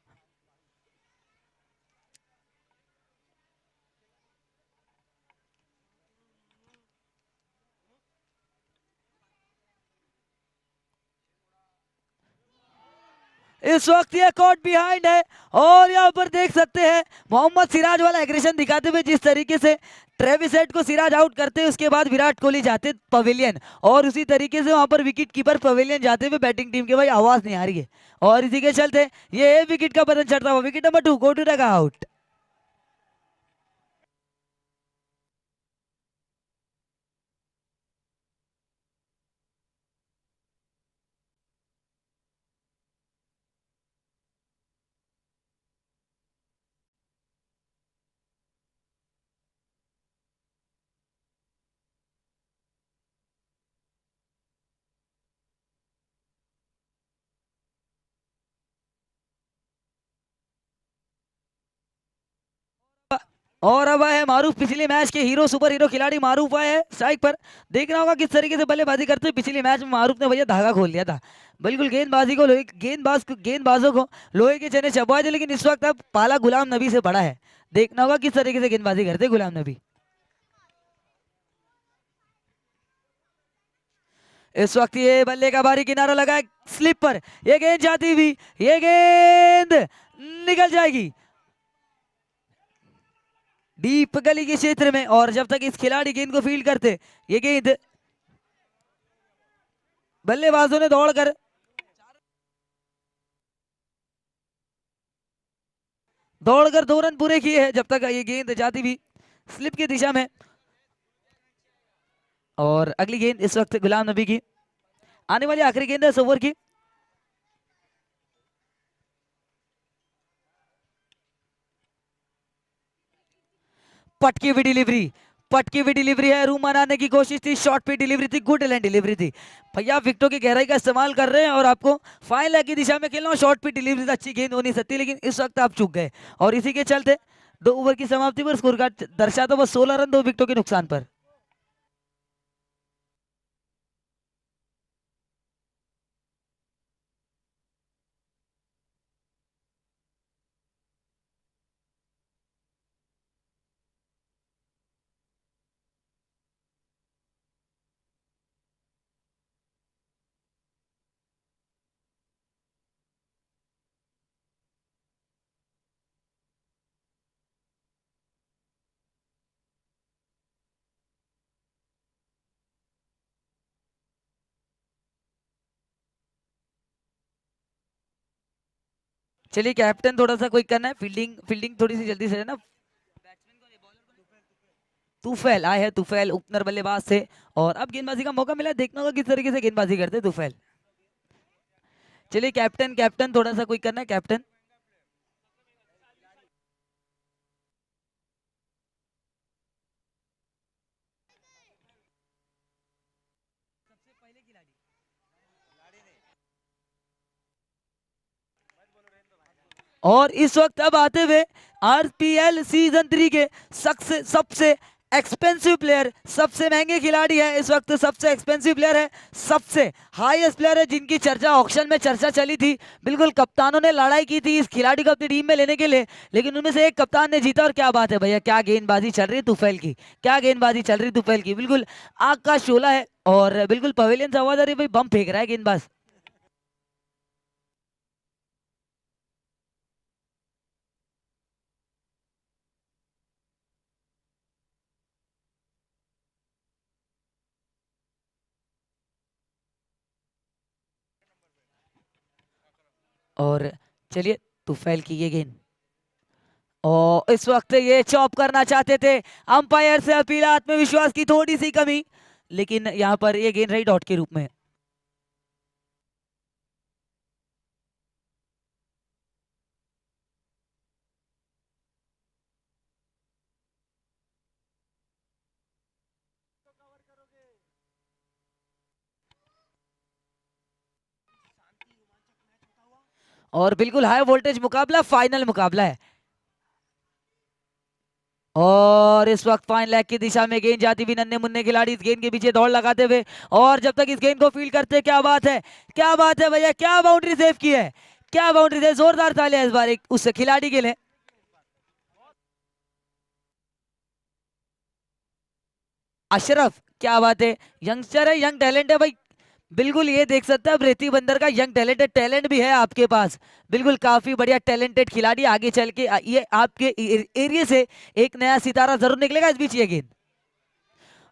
इस वक्त ये कॉट बिहाइंड है और यहाँ पर देख सकते हैं मोहम्मद सिराज वाला एग्रेशन दिखाते हुए जिस तरीके से ट्रेविस हेड को सिराज आउट करते उसके बाद विराट कोहली जाते पवेलियन और उसी तरीके से वहां पर विकेट कीपर पवेलियन जाते हुए बैटिंग टीम के भाई आवाज नहीं आ रही है और इसी के चलते ये विकेट का पतन चढ़ता हुआ wicket number 2 go to the out. और अब है मारूफ पिछले मैच के हीरो सुपर हीरो खिलाड़ी मारूफ आए हैं स्ट्राइक पर। देखना होगा किस तरीके से बल्लेबाजी करते हैं। पिछले मैच में मारूफ ने भैया धागा खोल लिया था बिल्कुल गेंदबाजी को लोहे गेंदबाजों को लोहे के चने चबवाए थे लेकिन इस वक्त अब पाला गुलाम नबी से बड़ा है। देखना होगा किस तरीके से गेंदबाजी करते गुलाम नबी। इस वक्त ये बल्ले का भारी किनारा लगा है स्लिप पर ये गेंद जाती हुई ये गेंद निकल जाएगी डीप गली के क्षेत्र में और जब तक इस खिलाड़ी गेंद को फील्ड करते ये गेंद बल्लेबाजों ने दौड़कर 2 रन पूरे किए हैं जब तक ये गेंद जाती हुई स्लिप की दिशा में। और अगली गेंद इस वक्त गुलाम नबी की आने वाली आखिरी गेंद है इस ओवर की। पटकी हुई डिलीवरी है रूम बनाने की कोशिश थी शॉर्ट पे डिलीवरी थी गुड लाइन डिलीवरी थी भैया विकेटों की गहराई का इस्तेमाल कर रहे हैं और आपको फाइन लेग की दिशा में खेलना शॉर्ट पे डिलीवरी अच्छी गेंद हो नहीं सकती लेकिन इस वक्त आप चूक गए और इसी के चलते 2 ओवर की समाप्ति पर स्कोर कार्ड दर्शाता हुआ 16 रन 2 विकेटों के नुकसान पर। चलिए कैप्टन थोड़ा सा क्विक करना है फील्डिंग फील्डिंग थोड़ी सी जल्दी से है ना। तुफैल आए हैं तुफैल ओपनर बल्लेबाज से और अब गेंदबाजी का मौका मिला देखना होगा किस तरीके से गेंदबाजी करते हैं तुफैल। चलिए कैप्टन कैप्टन थोड़ा सा क्विक करना है कैप्टन। और इस वक्त अब आते हुए आरपीएल सीजन 3 के सबसे सबसे एक्सपेंसिव प्लेयर सबसे महंगे खिलाड़ी है इस वक्त सबसे एक्सपेंसिव प्लेयर है सबसे हाईएस्ट प्लेयर है जिनकी चर्चा ऑक्शन में चर्चा चली थी बिल्कुल कप्तानों ने लड़ाई की थी इस खिलाड़ी को अपनी टीम में लेने के लिए लेकिन उनमें से एक कप्तान ने जीता और क्या बात है भैया क्या गेंदबाजी चल रही है तुफैल की क्या गेंदबाजी चल रही है तुफैल की बिल्कुल आग का शोला है और बिल्कुल पवेलियन से आवाज आ रही है भाई बम फेंक रहा है गेंदबाज। और चलिए तुफैल की ये गेंद और इस वक्त ये चॉप करना चाहते थे अंपायर से अपील आत्मविश्वास की थोड़ी सी कमी लेकिन यहाँ पर ये गेंद रही डॉट के रूप में। और बिल्कुल हाई वोल्टेज मुकाबला फाइनल मुकाबला है और इस वक्त फाइन लेग की दिशा में गेंद जाती हुई नन्हे मुन्ने खिलाड़ी इस गेंद के पीछे दौड़ लगाते हुए और जब तक इस गेंद को फील्ड करते क्या बात है भैया क्या बाउंड्री सेव की है क्या बाउंड्री से जोरदार तालियां इस बार एक उस खिलाड़ी के लिए। अशरफ क्या बात है यंगस्टर है यंग टैलेंट है भाई बिल्कुल ये देख सकते हैं आप, रेती बंदर का यंग टैलेंटेड टैलेंट भी है आपके पास। बिल्कुल काफी बढ़िया टैलेंटेड खिलाड़ी, आगे चल के ये आपके एरिया से एक नया सितारा जरूर निकलेगा इस बीच। ये गेंद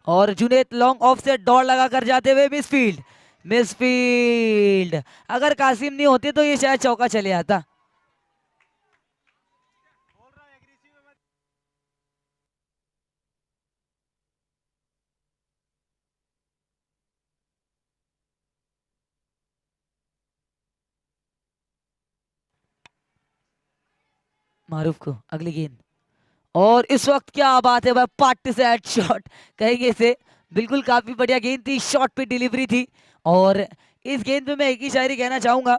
और जुनेद लॉन्ग ऑफ से दौड़ लगा कर जाते हुए मिसफील्ड, मिसफील्ड। अगर कासिम नहीं होते तो ये शायद चौका चले आता। मारूफ को अगली गेंद, और इस वक्त क्या बात है भाई, पार्ट से हेड शॉट कहेंगे इसे। बिल्कुल काफी बढ़िया गेंद थी, शॉट पे डिलीवरी थी। और इस गेंद पे मैं एक ही शायरी कहना चाहूंगा,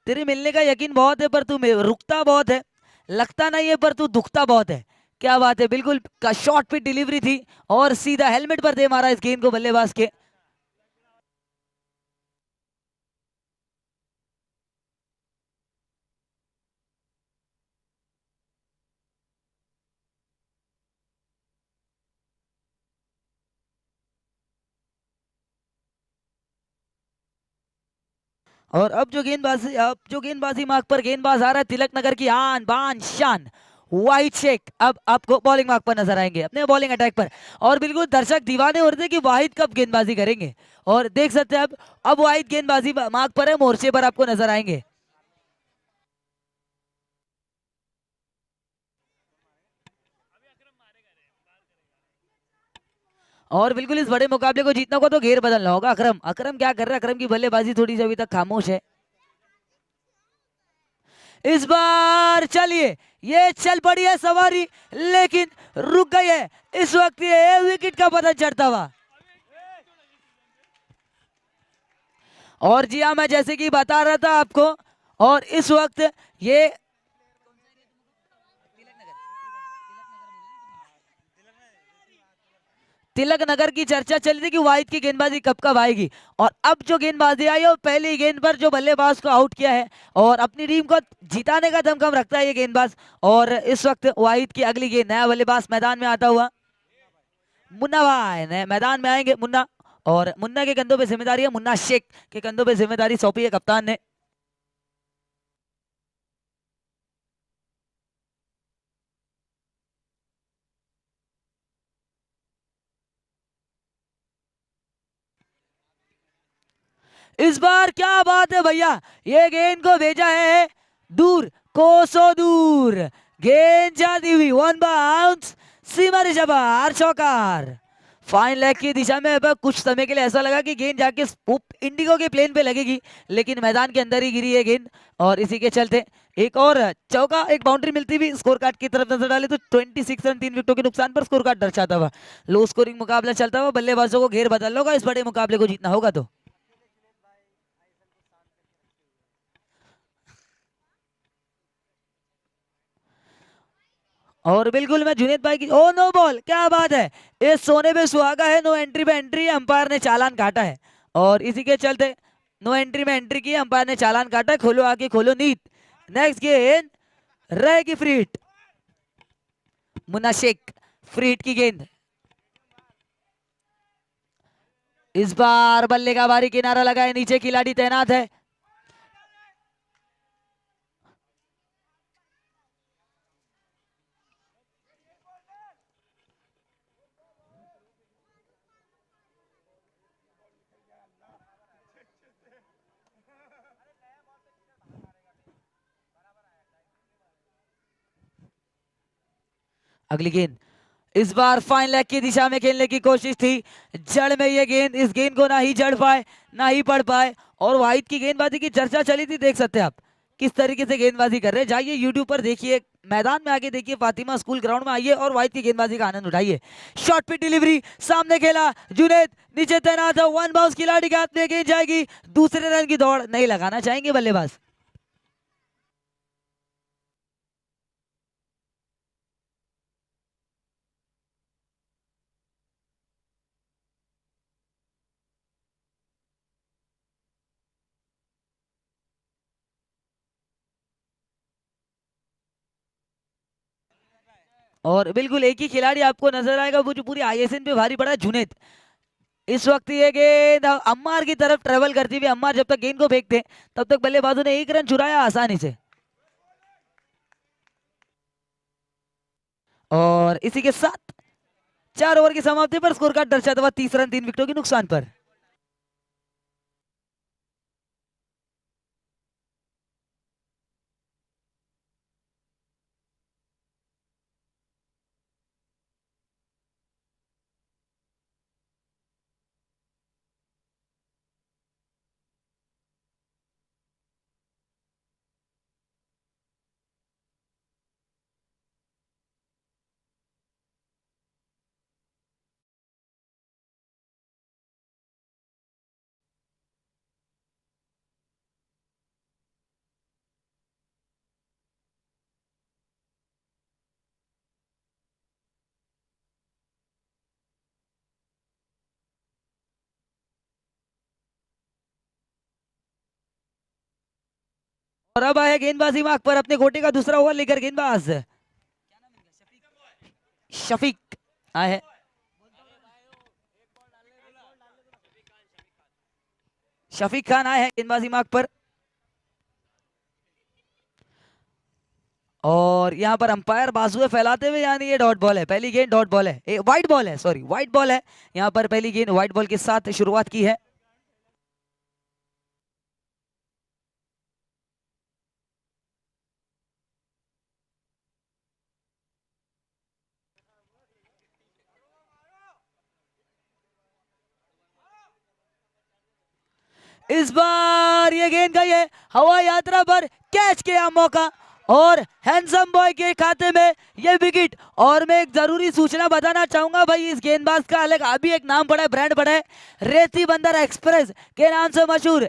तेरे मिलने का यकीन बहुत है पर तू रुकता बहुत है, लगता नहीं है पर तू दुखता बहुत है। क्या बात है, बिल्कुल का शॉट पे डिलीवरी थी और सीधा हेलमेट पर दे मारा इस गेंद को बल्लेबाज के। और अब जो गेंदबाजी मार्ग पर गेंदबाज आ रहा है, तिलक नगर की आन बान शान वाहिद शेख अब आपको बॉलिंग मार्ग पर नजर आएंगे, अपने बॉलिंग अटैक पर। और बिल्कुल दर्शक दीवाने हो रहे थे कि वाहिद कब गेंदबाजी करेंगे, और देख सकते हैं अब वाहिद गेंदबाजी मार्ग पर है, मोर्चे पर आपको नजर आएंगे। और बिल्कुल इस बड़े मुकाबले को जीतना को तो घेर बदलना होगा। अकरम, अकरम क्या कर रहा है, अकरम की बल्लेबाजी थोड़ी सी अभी तक खामोश है। इस बार चलिए, ये चल पड़ी है सवारी, लेकिन रुक गई है इस वक्त ये विकेट का पतन चढ़ता हुआ। और जी हाँ, मैं जैसे कि बता रहा था आपको, और इस वक्त ये तिलक नगर की चर्चा चल रही थी कि वाहिद की गेंदबाजी कब कब आएगी। और अब जो गेंदबाजी आई है वो पहली गेंद पर जो बल्लेबाज को आउट किया है, और अपनी टीम को जिताने का दमखम रखता है ये गेंदबाज। और इस वक्त वाहिद की अगली गेंद, नया बल्लेबाज मैदान में आता हुआ मुन्ना भाई नए मैदान में आएंगे, मुन्ना। और मुन्ना के कंधों पे जिम्मेदारी है, मुन्ना शेख के कंधों पे जिम्मेदारी सौंपी है कप्तान ने। इस बार क्या बात है भैया, ये गेंद को भेजा है दूर, कोसों दूर। गेंद जाती हुई वन बाउंस, सीमा रेखा पार, चौकार। फाइन लेग की दिशा में अब कुछ समय के लिए ऐसा लगा कि गेंद जाके इंडिगो के प्लेन पे लगेगी, लेकिन मैदान के अंदर ही गिरी है गेंद। और इसी के चलते एक और चौका, एक बाउंड्री मिलती हुई स्कोर कार्ड की तरफ नजर डाले तो 26 रन 3 विकेटों के नुकसान पर स्कोर कार्ड दर्शाता हुआ लो स्कोरिंग मुकाबला चलता हुआ। बल्लेबाजों को घेर बदलना होगा इस बड़े मुकाबले को जीतना होगा तो। और बिल्कुल मैं जुनेद भाई की, ओ नो बॉल, क्या बात है, इस सोने पे सुहागा है, नो एंट्री पे एंट्री, अंपायर ने चालान काटा है। और इसी के चलते नो एंट्री में एंट्री की, अंपायर ने चालान काटा है। खोलो आगे खोलो नीत, नेक्स्ट गेंद रहेगी free hit, Munna Shaikh free hit की गेंद। इस बार बल्ले का भारी किनारा लगा है, नीचे खिलाड़ी तैनात है। अगली गेंद, इस बार फाइन लेग की दिशा में खेलने की कोशिश थी, जड़ में ये गेंद, इस गेंद को ना ही जड़ पाए ना ही पढ़ पाए। और वाहिद की गेंदबाजी की चर्चा चली थी, देख सकते हैं आप किस तरीके से गेंदबाजी कर रहे हैं। जाइए यूट्यूब पर देखिए, मैदान में आके देखिए, फातिमा स्कूल ग्राउंड में आइए और वाहिद की गेंदबाजी का आनंद उठाइए। शॉट पे डिलीवरी, सामने खेला जुनेद, नीचे तैनात है, वन बाउंस, खिलाड़ी के हाथ में गेंद जाएगी, दूसरे रन की दौड़ नहीं लगाना चाहेंगे बल्लेबाज। और बिल्कुल एक ही खिलाड़ी आपको नजर आएगा, वो जो पूरी आईएसएन पे भारी पड़ा है, जुनेद। इस वक्त ये गेंद अम्मार की तरफ ट्रेवल करती हुई, अम्मार जब तक गेंद को फेंकते तब तक बल्लेबाजों ने एक रन चुराया आसानी से। और इसी के साथ 4 ओवर की समाप्ति पर स्कोर कार्ड दर्शाता हुआ 30 रन 3 विकेटों के नुकसान पर। और अब आया गेंदबाजी मार्ग पर अपने गोटे का दूसरा ओवर लेकर गेंदबाज शफीक आए हैं। शफीक खान आए हैं गेंदबाजी मार्ग पर। और यहाँ पर अंपायर बाजुए फैलाते हुए, यानी ये डॉट बॉल है, पहली गेंद डॉट बॉल है, व्हाइट बॉल है, सॉरी व्हाइट बॉल है। यहाँ पर पहली गेंद व्हाइट बॉल के साथ शुरुआत की है। इस बार ये गेंद गई है हवा यात्रा पर, कैच किया मौका और हैंडसम बॉय के खाते में ये विकेट। और मैं एक जरूरी सूचना बताना चाहूंगा भाई, इस गेंदबाज का अलग अभी एक नाम पड़ा है, ब्रांड पड़ा है, रेती बंदर एक्सप्रेस के नाम से मशहूर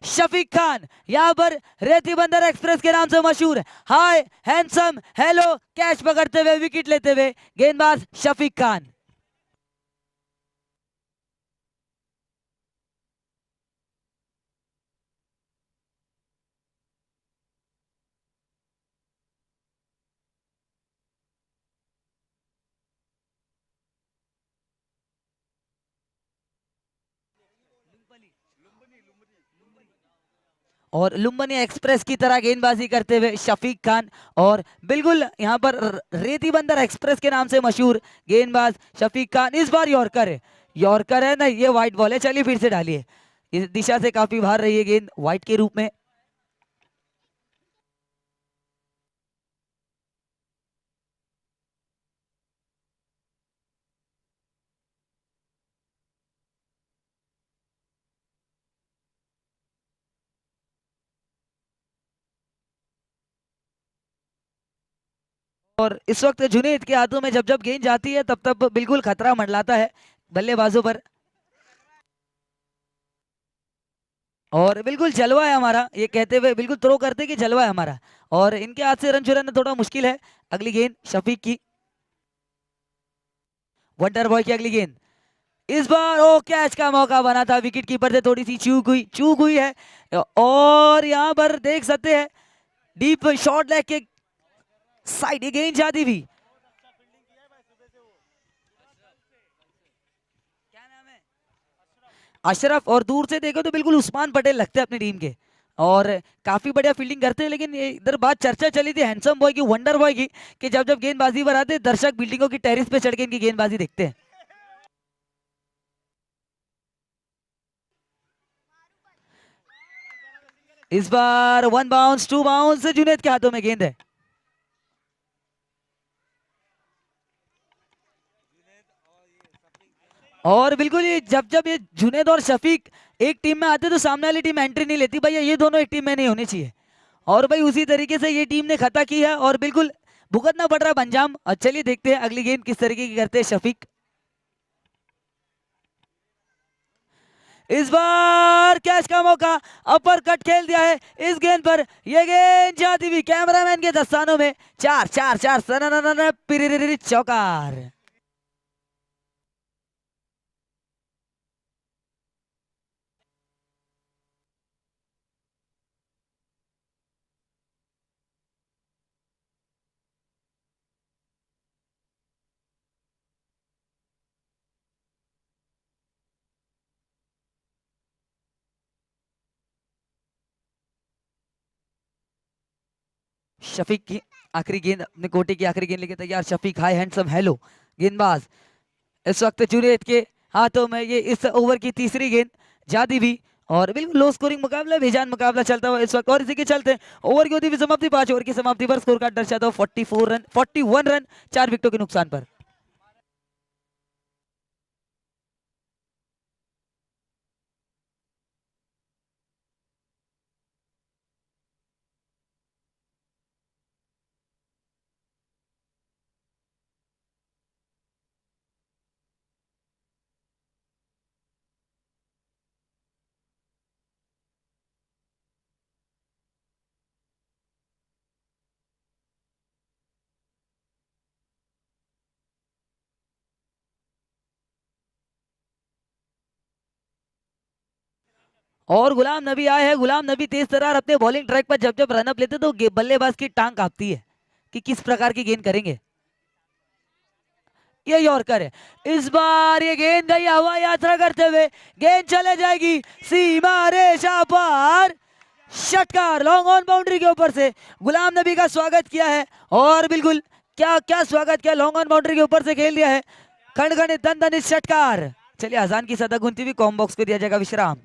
शफीक खान। यहाँ पर रेती बंदर एक्सप्रेस के नाम से मशहूर हाय हैंडसम हेलो कैच पकड़ते हुए विकेट लेते हुए गेंदबाज शफीक खान। और लुम्बिनी एक्सप्रेस की तरह गेंदबाजी करते हुए शफीक खान। और बिल्कुल यहाँ पर रेती बंदर एक्सप्रेस के नाम से मशहूर गेंदबाज शफीक खान। इस बार यॉर्कर है, यॉर्कर है ना, ये व्हाइट बॉल है, चलिए फिर से डालिए। इस दिशा से काफी बाहर रही है गेंद व्हाइट के रूप में। और इस वक्त जुनेद के हाथों में जब जब गेंद जाती है तब तब बिल्कुल खतरा मंडलाता है बल्लेबाजों पर। और बिल्कुल जलवा है हमारा, ये कहते हुए बिल्कुल थ्रो करते कि जलवा है हमारा। और इनके हाथ से रन चुराना थोड़ा मुश्किल है। अगली गेंद शफीक की, वंडर बॉय की अगली गेंद। इस बार ओ कैच का मौका बना था, विकेट कीपर से थोड़ी सी चूक हुई है। और यहाँ पर देख सकते हैं डीप शॉट लेग के साइड ये गेंद जाती भी। अशरफ, और दूर से देखो तो बिल्कुल उस्मान पटेल लगते हैं अपनी टीम के, और काफी बढ़िया फील्डिंग करते हैं। लेकिन ये इधर बात चर्चा चली थी हैंडसम बॉय की, वंडर बॉय की, कि जब जब गेंदबाजी पर आते दर्शक बिल्डिंगों की टेरिस पे चढ़ के इनकी गेंदबाजी देखते हैं। इस बार 1 बाउंस 2 बाउंस जुनेद के हाथों में गेंद है। और बिल्कुल ये जब जब ये जुनेद और शफीक एक टीम में आते तो सामने वाली टीम एंट्री नहीं लेती, भैया ये दोनों एक टीम में नहीं होने चाहिए। और भाई उसी तरीके से ये टीम ने खता की है और बिल्कुल भुगतना पड़ रहा है अंजाम। और चलिए देखते हैं अगली गेंद किस तरीके की करते हैं शफीक। इस बार कैच का मौका, अपर कट खेल दिया है इस गेंद पर, यह गेंद जाती हुई कैमरामैन के दस्तानों में। चार चार चार चौकार। शफीक की आखिरी गेंद, अपने कोटे की आखिरी गेंद लेके तैयार शफीक। हाय हैंडसम हेलो गेंदबाज इस वक्त जुनेद के हाथों में ये इस ओवर की तीसरी गेंद जाती भी, और बिल्कुल लो स्कोरिंग मुकाबला, बेजान मुकाबला चलता हुआ इस वक्त। और इसी के चलते ओवर की होती हुई समाप्ति, 5 ओवर की समाप्ति पर स्कोर कार्ड दर्शाता हुआ 44 रन, 41 रन 4 विकेटों के नुकसान पर। और गुलाम नबी आए हैं। गुलाम नबी तेज तर्रार अपने बॉलिंग ट्रैक पर जब जब रनअप लेते तो बल्लेबाज की टांग कांपती है कि किस प्रकार की गेंद करेंगे। ये यॉर्कर है, इस बार ये गेंद गई हवा यात्रा करते हुए, गेंद चले जाएगी सीमा रेखा पार। षटकार लॉन्ग ऑन बाउंड्री के ऊपर से गुलाम नबी का स्वागत किया है, और बिल्कुल क्या क्या स्वागत किया, लॉन्ग ऑन बाउंड्री के ऊपर से खेल दिया है। खंड दन दन षटकार। चलिए अजान की सदा गुनती हुई कॉम बॉक्स को दिया जाएगा विश्राम।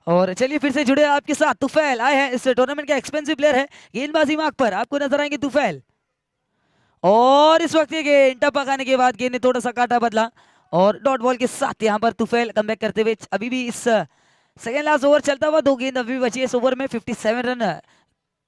और चलिए फिर से जुड़े आपके साथ तुफैल आए हैं, इस टूर्नामेंट के एक्सपेंसिव प्लेयर है। गेंदबाजी मार्क पर आपको नजर आएंगे तुफैल। और इस वक्त ये गेंद टप्पा खाने के बाद गेंद ने थोड़ा सा काटा बदला और डॉट बॉल के साथ यहाँ पर तुफैल कमबैक करते हुए अभी भी इस सेकेंड लास्ट ओवर चलता हुआ, 2 गेंद अभी बची है इस ओवर में। 57 रन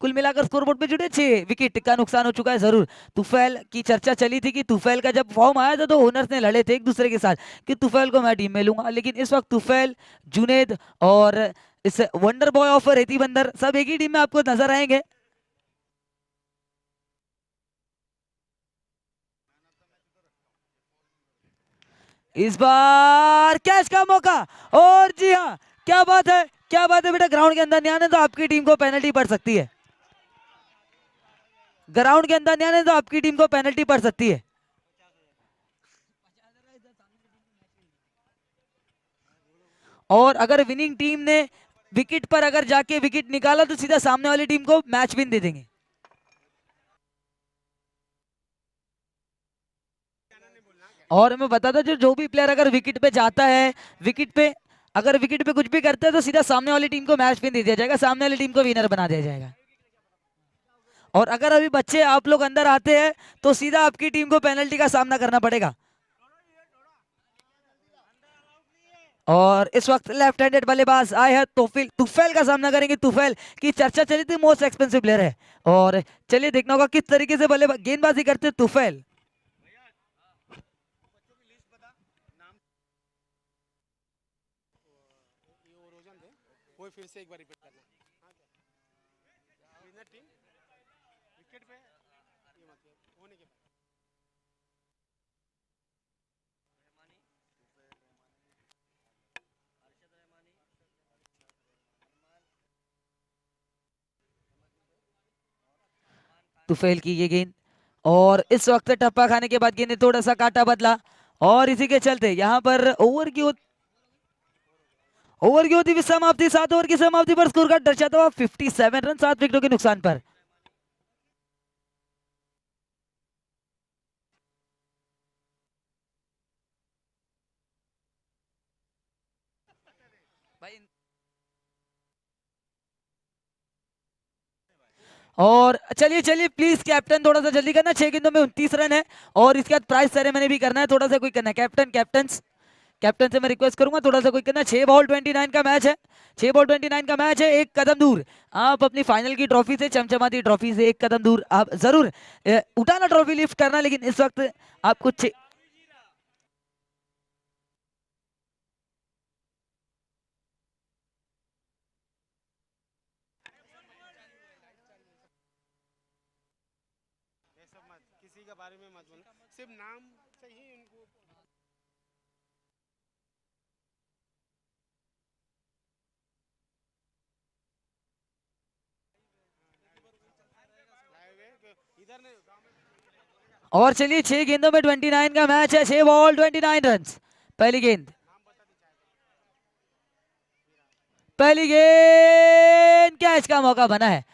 कुल मिलाकर स्कोरबोर्ड पे जुड़े, 6 विकेट का नुकसान हो चुका है। जरूर तुफैल की चर्चा चली थी कि तुफैल का जब फॉर्म आया था तो ओनर्स ने लड़े थे एक दूसरे के साथ कि तुफैल को मैं टीम में लूंगा, लेकिन इस वक्त तुफैल, जुनेद और इस वंडर बॉय ऑफ रेती बंदर सब एक ही टीम में आपको नजर आएंगे। इस बार कैच का मौका, और जी हाँ, क्या बात है, क्या बात है बेटा, ग्राउंड के अंदर नहीं आने तो आपकी टीम को पेनल्टी पड़ सकती है। ग्राउंड के अंदर नहीं आने तो आपकी टीम को पेनल्टी पड़ सकती है। और अगर विनिंग टीम ने विकेट पर अगर जाके विकेट निकाला तो सीधा सामने वाली टीम को मैच विन दे देंगे। और मैं बताता जो भी प्लेयर अगर विकेट पे जाता है, विकेट पे अगर विकेट पे कुछ भी करता है तो सीधा सामने वाली टीम को मैच विन दे दिया जाएगा, सामने वाली टीम को विनर बना दिया जाएगा। और अगर अभी बच्चे आप लोग अंदर आते हैं तो सीधा आपकी टीम को पेनल्टी का सामना करना पड़ेगा। और इस वक्त लेफ्ट हैंडेड बल्लेबाज आए हैं तुफैल का सामना करेंगे। तुफैल की चर्चा चली थी, मोस्ट एक्सपेंसिव प्लेयर है। और चलिए देखना होगा किस तरीके से बल्लेबाज गेंदबाजी करते तुफैल। फिर से एक बार रिपीट करना। टीम विकेट पे ये मतलब होने के बाद तुफैल की ये गेंद, और इस वक्त टप्पा खाने के बाद गेंद ने थोड़ा सा काटा बदला, और इसी के चलते यहाँ पर ओवर की होती हुई समाप्ति, 7 ओवर की समाप्ति पर स्कोर का दर्शाता हुआ 57 रन 7 विकेटों के नुकसान पर। और चलिए चलिए प्लीज कैप्टन थोड़ा सा जल्दी करना, 6 गेंदों में 29 रन है और इसके बाद प्राइज सेरेमनी भी करना है, थोड़ा सा कोई करना है। कैप्टन से मैं रिक्वेस्ट करूंगा थोड़ा सा कोई करना। 6 बॉल 29 का मैच है, 6 बॉल 29 का मैच है, एक कदम दूर आप अपनी फाइनल की ट्रॉफी से, चमचमाती ट्रॉफी से एक कदम दूर आप जरूर उठाना, ट्रॉफी लिफ्ट करना, लेकिन इस वक्त आपको ये सब मत किसी के बारे में मत बोलना, सिर्फ नाम से ही उनको इधर ने। और चलिए 6 गेंदों में 29 का मैच है, 6 बॉल 29 रन। पहली गेंद, पहली गेंद कैच का मौका बना है।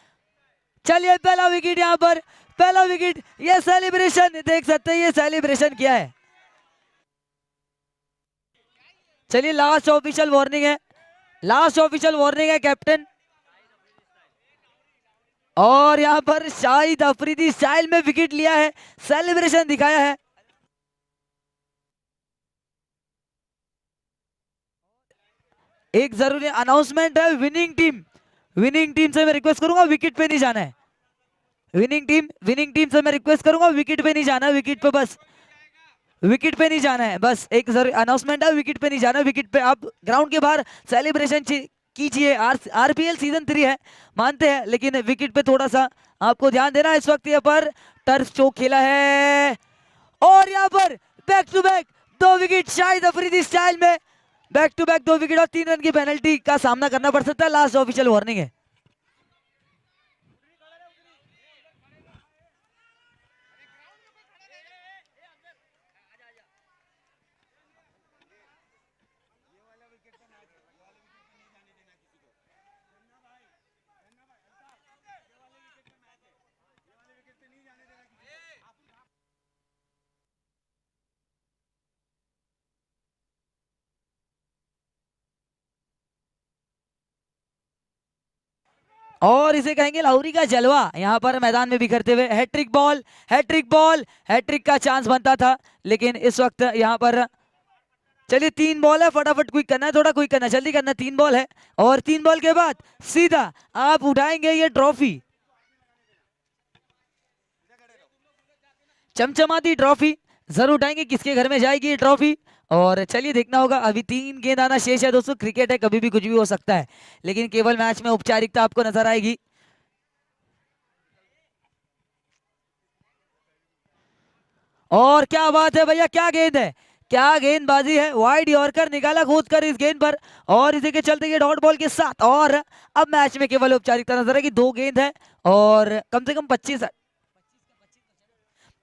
चलिए पहला विकेट, यहाँ पर पहला विकेट, ये सेलिब्रेशन देख सकते हैं, ये सेलिब्रेशन क्या है। चलिए लास्ट ऑफिशियल वार्निंग है, लास्ट ऑफिशियल वार्निंग है कैप्टन। और यहाँ पर शाहिद अफरीदी स्टाइल में विकेट लिया है, सेलिब्रेशन दिखाया है। एक जरूरी अनाउंसमेंट है, विनिंग टीम से मैं रिक्वेस्ट करूंगा विकेट पे नहीं जाना है। विनिंग टीम से मैं रिक्वेस्ट करूंगा विकेट पे नहीं जाना है, विकेट पे बस, विकेट पे नहीं जाना है, बस एक जरूरी अनाउंसमेंट है, विकेट पे नहीं जाना है, विकेट पे आप ग्राउंड के बाहर सेलिब्रेशन कीजिए। आरपीएल सीजन 3 है मानते हैं, लेकिन विकेट पे थोड़ा सा आपको ध्यान देना है। इस वक्त यहाँ पर टर्फ चौक खेला है और यहाँ पर back to back 2 wicket Shahid Afridi style में, बैक टू बैक 2 विकेट और 3 रन की पेनल्टी का सामना करना पड़ सकता है। लास्ट ऑफिशियल वार्निंग है। और इसे कहेंगे लाहौरी का जलवा यहाँ पर मैदान में बिखरते हुए। Hattrick ball, hattrick ball, hattrick का चांस बनता था, लेकिन इस वक्त यहाँ पर चलिए 3 बॉल है, फटाफट क्विक करना है, थोड़ा क्विक करना है, जल्दी करना है। 3 बॉल है और 3 बॉल के बाद सीधा आप उठाएंगे ये ट्रॉफी, चमचमाती ट्रॉफी जरूर उठाएंगे। किसके घर में जाएगी ये ट्रॉफी? और चलिए देखना होगा। अभी 3 गेंद आना शेष है दोस्तों। क्रिकेट है, कभी भी कुछ भी हो सकता है, लेकिन केवल मैच में औपचारिकता आपको नजर आएगी। और क्या बात है भैया, क्या गेंद है, क्या गेंदबाजी है। वाइड यॉर्कर निकाला कूद कर इस गेंद पर, और इसी के चलते ये डॉट बॉल के साथ। और अब मैच में केवल औपचारिकता नजर आएगी। 2 गेंद है और कम से कम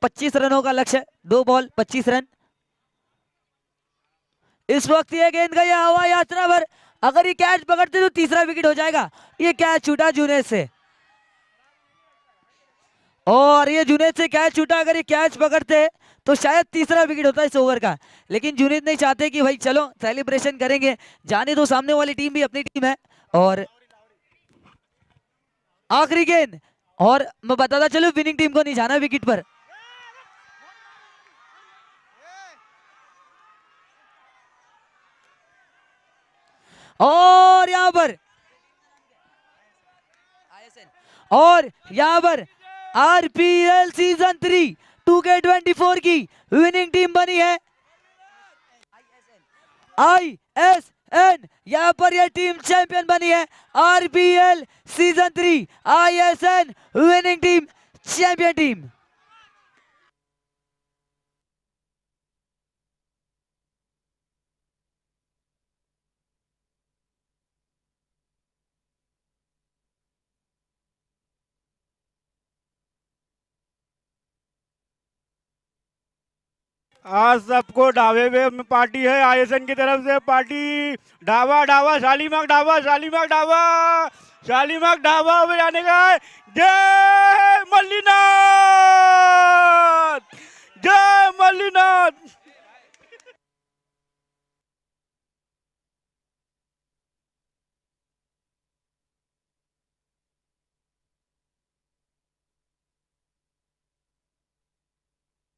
25 रनों का लक्ष्य है। 2 बॉल 25 रन। इस वक्त ये गेंद गई हवा यात्रा पर, अगर ये कैच पकड़ते तो तीसरा विकेट हो जाएगा। ये कैच छूटा जुनैद से, और ये जुनैद से कैच छूटा। अगर ये कैच पकड़ते तो शायद तीसरा विकेट होता इस ओवर का, लेकिन जुनैद नहीं चाहते कि भाई चलो सेलिब्रेशन करेंगे, जाने दो, सामने वाली टीम भी अपनी टीम है। और आखिरी गेंद, और मैं बताता चलो विनिंग टीम को नहीं जाना विकेट पर। और यहाँ पर आरपीएल सीजन 3 2K24 की विनिंग टीम बनी है ISN। यहाँ पर यह टीम चैंपियन बनी है। RPL season 3 ISN winning team, champion team. आज सबको ढाबे में पार्टी है, आईएसएन की तरफ से पार्टी। ढाबा ढाबा शालीमार ढाबा, शालीमार ढाबा, शालीमार ढाबा में जाने का है। जय मल्लीनाथ, जय मल्लीनाथ।